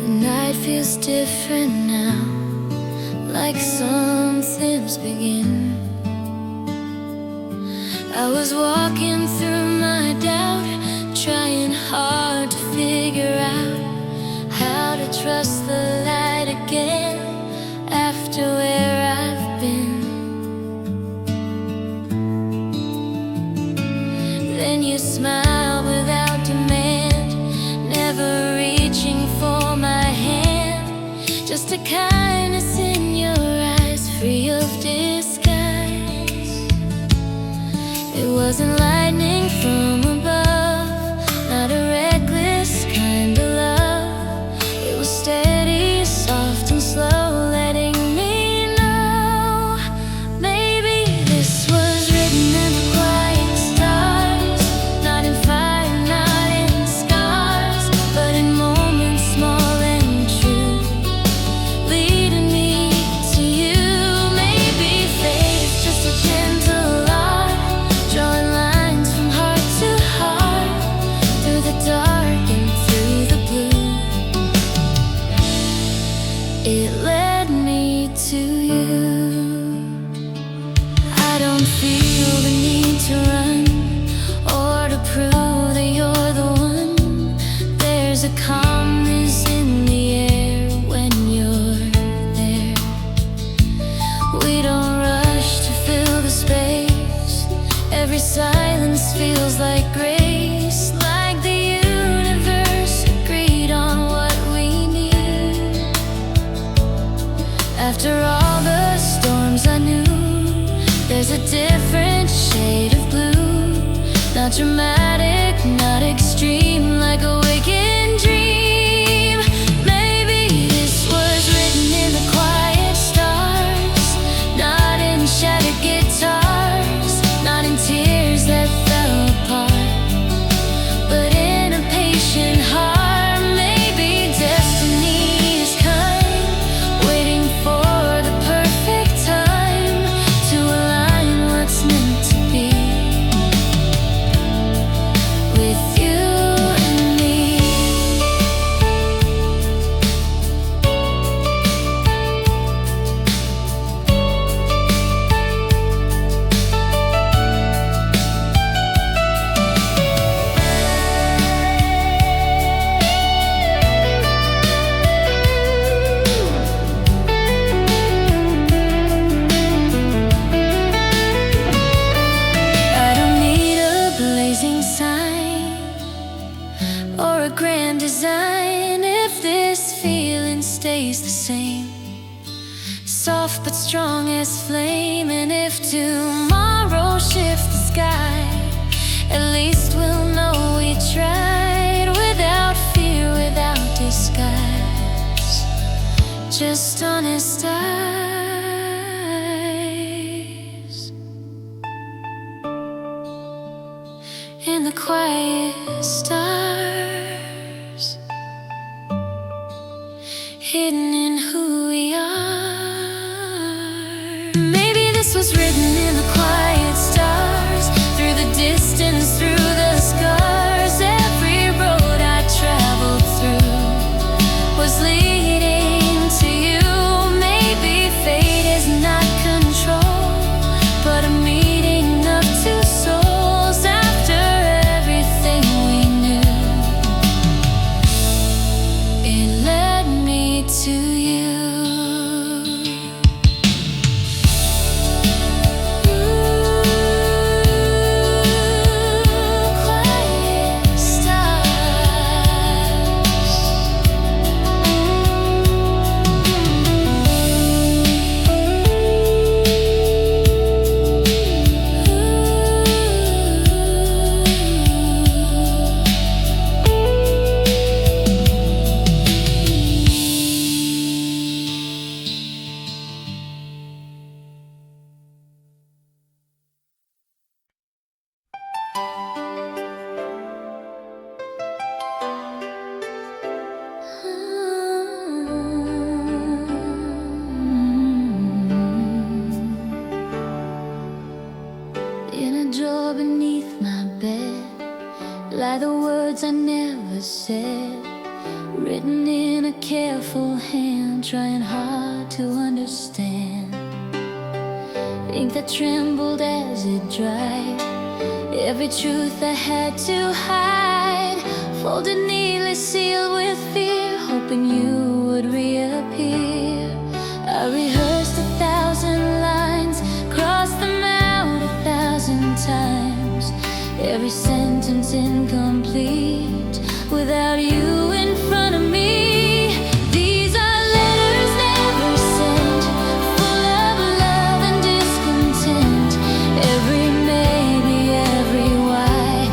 The night feels different now, like something's begin. I was walking through my doubt, trying hard to figure out how to trust the light again after where I've been. Then you smile without demand, never reaching for my hand, just a kindness in your eyes, free of disguise. It wasn't lightning from above, not a reckless kind of love. It was steady, soft and slow, letting me know maybe this was written in the quiet stars, not in fire, not in scars, but in moments small and true, leading me to you. Maybe fate is just a gentle art, drawing lines from heart to heart, through the dark and through the blue. It led me to you. I don't feel the need to run or to prove that you're the one. There's a calmness in the air when you're there. We don't rush to fill the space. Every silence feels like grace, like the universe agreed on what we need. After all the storms I knew, there's a different shade of blue, not dramatic, not extreme, like a waking dream. Maybe this was written in the quiet stars, not in shattered guitars, not in tears that fell apart, but in a patient heart. Maybe destiny is kind, waiting for the perfect time to align what's meant to be with you and me. I don't need a blazing sign or a grand design if this feeling stays the same, soft but strong as flame. And if tomorrow shifts the sky, at least we'll know we tried. hidden in who we are. Maybe this was written in the quiet stars, through the distance, through the scars. Every road I traveled through was leading to you. Maybe fate is not control, but a meeting of two souls. After everything we knew, it led me to you. In a drawer beneath my bed lie the words I never said, written in a careful hand, trying hard to understand. Ink that trembled as it dried, every truth I had to hide, folded neatly, sealed with fear, hoping you would reappear. I rehearsed 1,000 lines, crossed them out 1,000 times, every sentence incomplete without you in front of me. These are letters never sent, full of love and discontent. Every maybe, every why,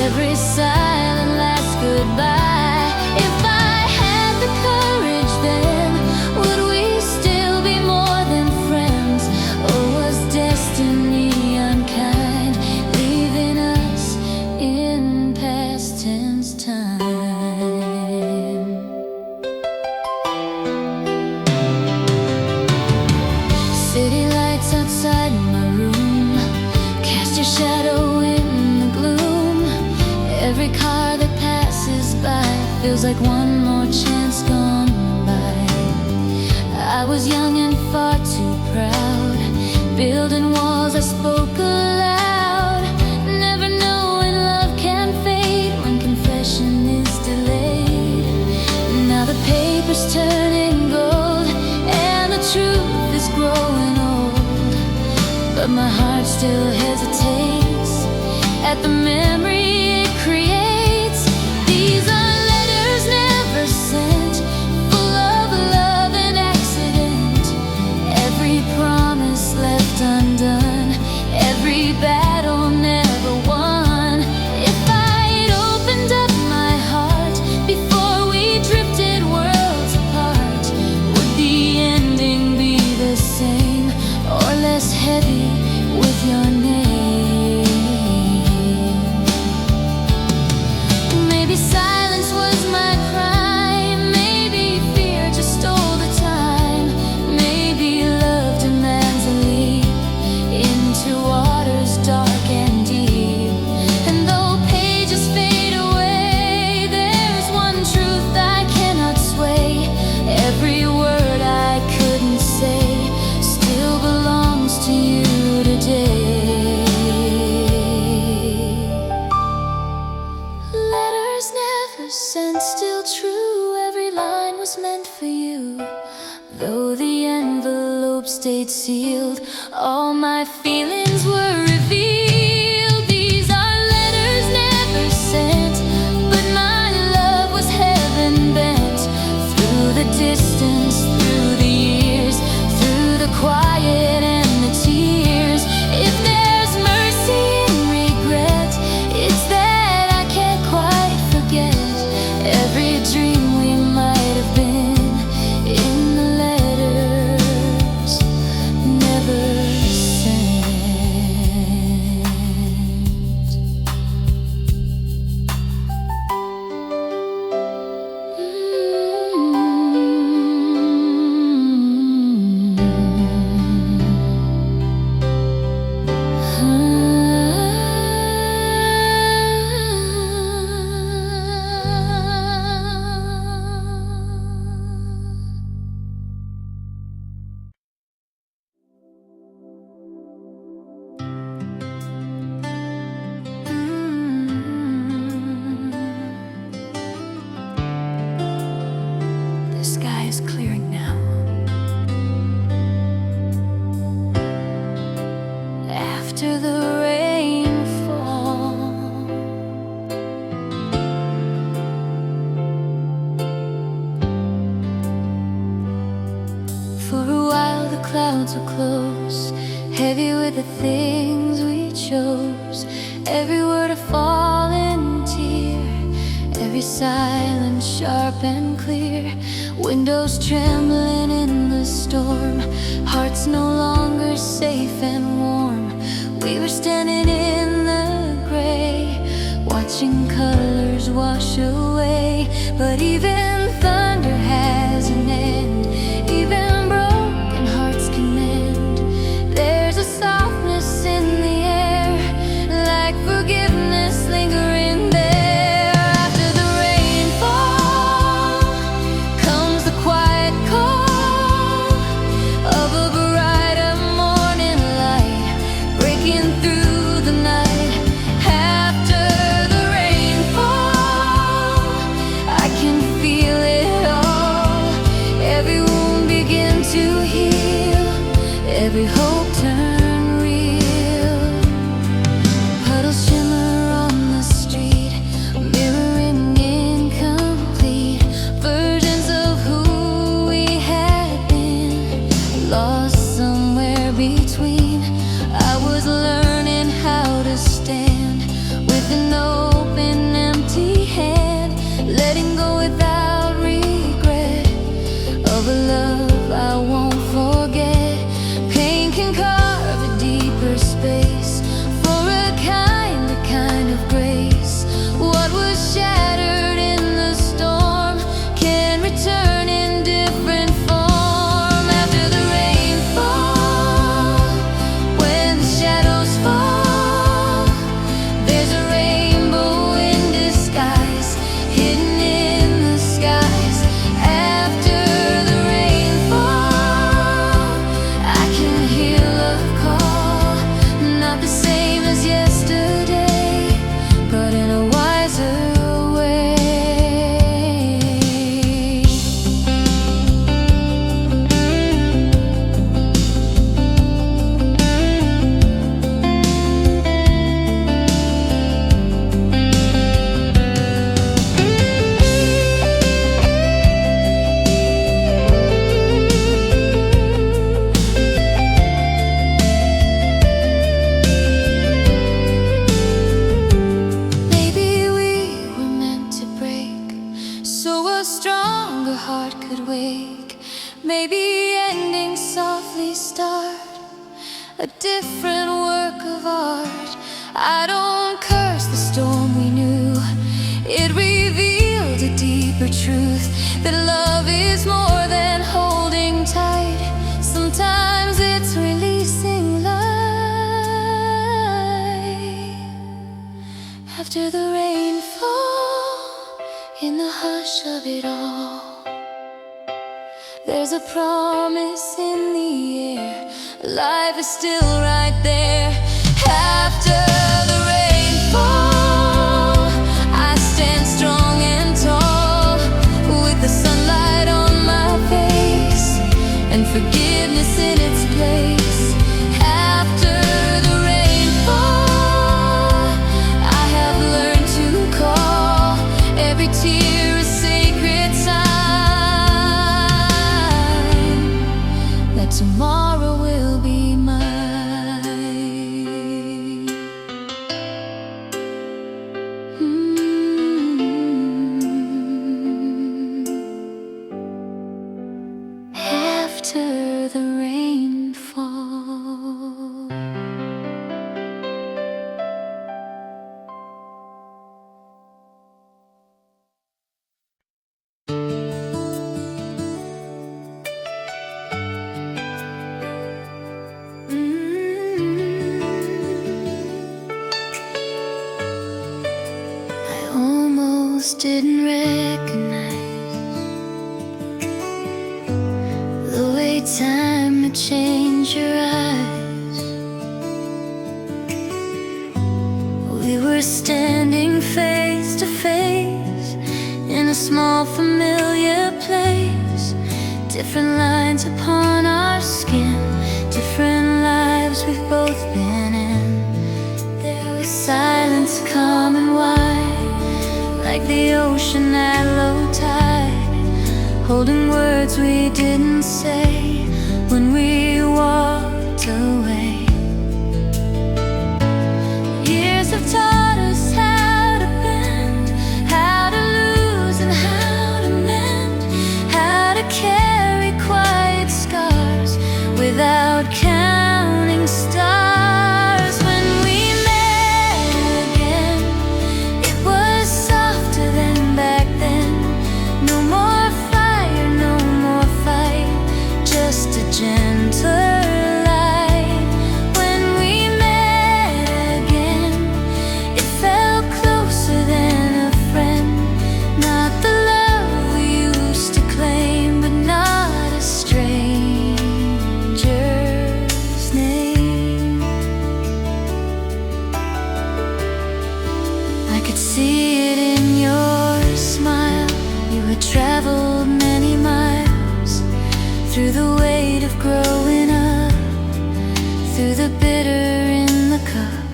every silent last goodbye. If I had the courage then, would we still be more than friends? Or was destiny unkind, leaving us in past tense time? City lights outside my room cast your shadow in the gloom. Every car that passes by feels like one more chance gone by. I was young and far too proud, building walls I spoke aloud, never knowing love can fade when confession is delayed. Now the paper's turning gold and the truth is growing old, but my heart still hesitates at the memory it creates. These are letters never sent, full of love and accident. Every promise left undone, every battle never won. If I'd opened up my heart before we drifted worlds apart, would the ending be the same or less heavy with your name? Maybe silence was my crime, maybe fear just stole the time, maybe love demands a leap into waters dark and deep. And though pages fade away, there's one truth I cannot sway. Every word I couldn't say still belongs to you today. Letters never sent, still true, every line was meant for you. Though the envelope stayed sealed, all my feelings were revealed. These are letters never sent, but my love was heaven bent. Through the distance, through the years, through the quiet and the tears. If there's mercy in regret, it's that I can't quite forget every dream we might have been in the letters never sent. clouds were close, heavy with the things we chose. Every word a fallen tear, every silence sharp and clear. Windows trembling in the storm, hearts no longer safe and warm. We were standing in the gray, watching colors wash away. But even thunder has an end, even broken hearts can mend. There's a softness in the air, like forgiveness lingering there. After the rainfall comes the quiet call of a brighter morning light breaking through the night. After the rainfall, I can feel it all. Every wound begin to heal, every hope turn real. Puddles shimmer on the street, mirroring incomplete versions of who we had been, lost somewhere between. I was learning how to stand with an open, empty hand, letting go without regret of a love I won't forget. Pain can carve a deeper space for a kind of grace. What was shattered in the storm can return in different form. After the rainfall, when the shadows fall, there's a rainbow in disguise, hidden in the skies. After the rainfall, I can hear love call, not the same as yesterday, but in a wiser way. Maybe we were meant to break, so a stronger heart could wake. Maybe endings softly start a different work of art. I don't curse the storm we knew, it revealed a deeper truth, that love is more than holding tight. Sometimes it's releasing light. After the rainfall, in the hush of it all, there's a promise in the air, life is still right there. After the rainfall, I stand strong and tall, with the sunlight on my face and forgiveness in its place. After the rainfall, I have learned to call every tear a sacred sign that tomorrow will be mine. After the rainfall. I almost didn't recognize the way time had changed your eyes. We were standing face to face in a small familiar place, different lines upon our skin, different lives we've both been in. There was silence calm and wide, like the ocean at low tide, holding words we didn't say, when we walked away. Years have taught us how to bend, how to lose and how to mend, how to carry quiet scars without counting stars. When we met again, it was softer than back then. No more fire, no more fight, just a gentler light. When we met again, it felt closer than a friend. Not the love we used to claim, but not a stranger's name. I could see it in your smile. You had traveled many miles through the weight of growing up, through the bitter in the cup.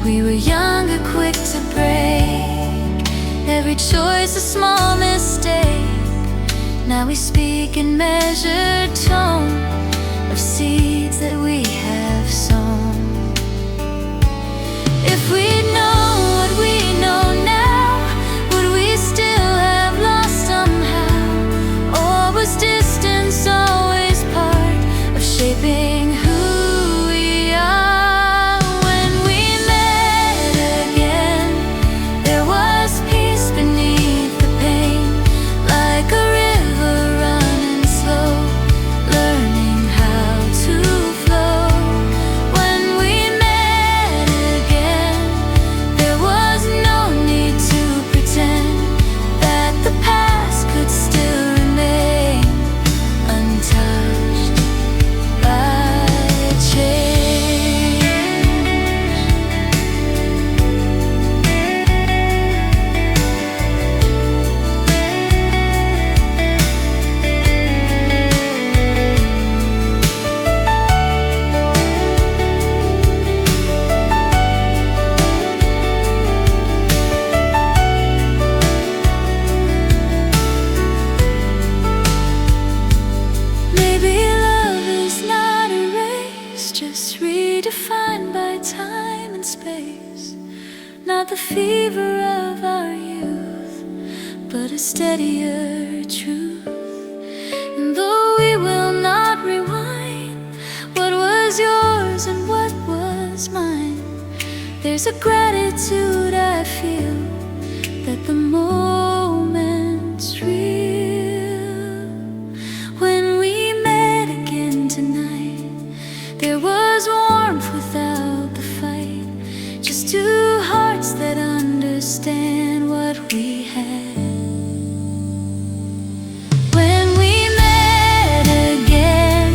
We were younger, quick to break every choice a small mistake. Now we speak in measured tone of seeds that we have sown. If we'd known what we know now, would we still have lost somehow? Or was distance always part of shaping who we are? When we met again, there was peace beneath the pain, like a river running slow, learning how to flow. When we met again, there was no need to pretend that the past could still remain untouched by change. Maybe love is not a race, just redefined by time and space. Not the fever of our youth, but a steadier truth. And though we will not rewind what was yours and what was mine, there's a gratitude I feel that the moment's real. When we met again tonight, there was warmth without the fight, just two hearts that understand what we had. When we met again,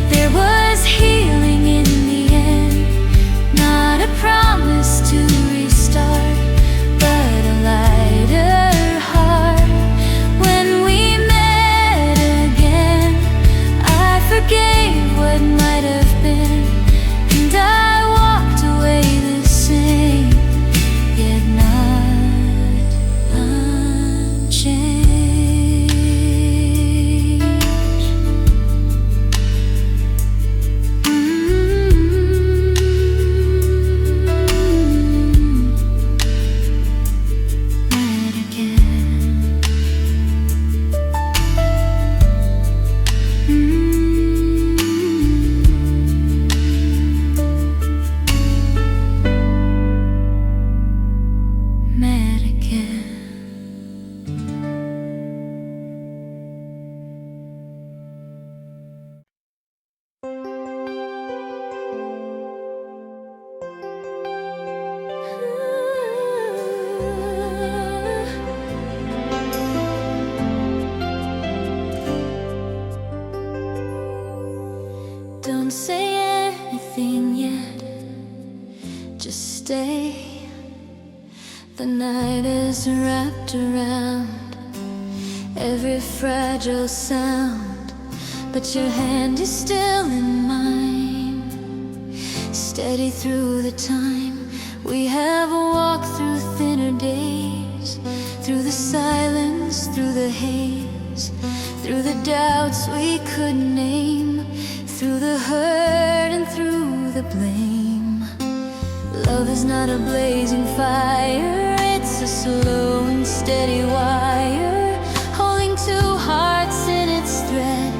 there was healing in the end. Not a promise to restart, but a lighter heart. When we met again, I forgave what might have been, and I walked away the same, yet not unchanged. Met again. Met again. Don't say anything yet, just stay. The night is wrapped around every fragile sound, but your hand is still in mine. Steady through the time we have walked through thinner days, through the silence, through the haze. through the doubts we couldn't name, through the hurt and through the blame. Love is not a blazing fire, it's a slow and steady wire, holding two hearts in its thread.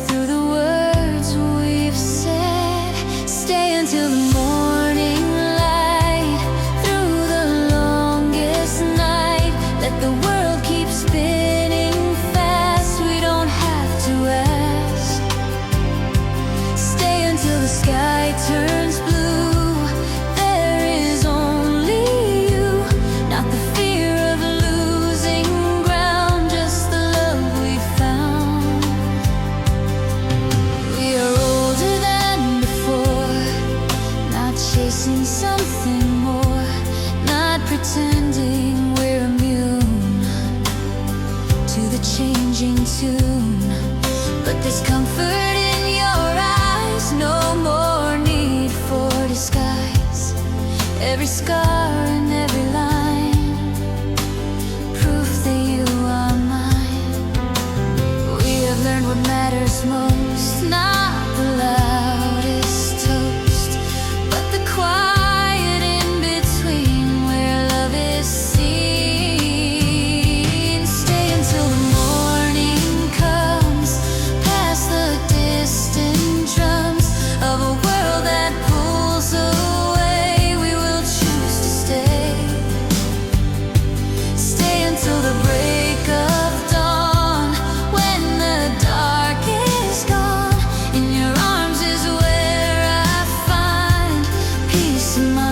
Through the words we've said, stay until the morning light, through the longest night. Let the world keep spinning fast, we don't have to ask. Stay until the sky turns blue. There is only you, not the fear of losing ground, just the love we found. We are older than before, not chasing something more, not pretending we're immune to the changing tune. But there's comfort in your eyes, no more need for disguise. Every scar and every line, proof that you are mine. We have learned what matters most, not the loudest toast, but the quiet in between where love is seen. Stay until the morning comes, past the distant drums of a world that pulls away. We will choose to stay. Stay until the break of dawn, when the dark is gone. In your arms is where I find peace of mind.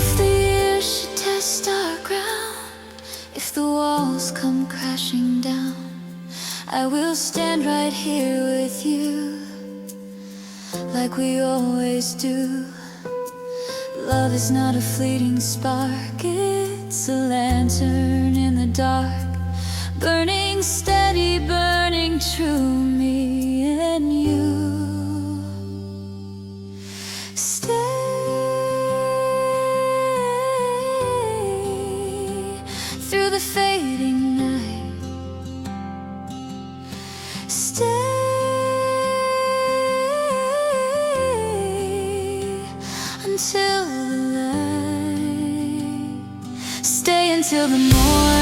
If the years should test our ground, if the walls come crashing down, I will stand right here with you, like we always do. Love is not a fleeting spark, it's a lantern in the dark, burning steady, burning true, me and you. Stay through the fading night. Stay until the light. Stay until the morning.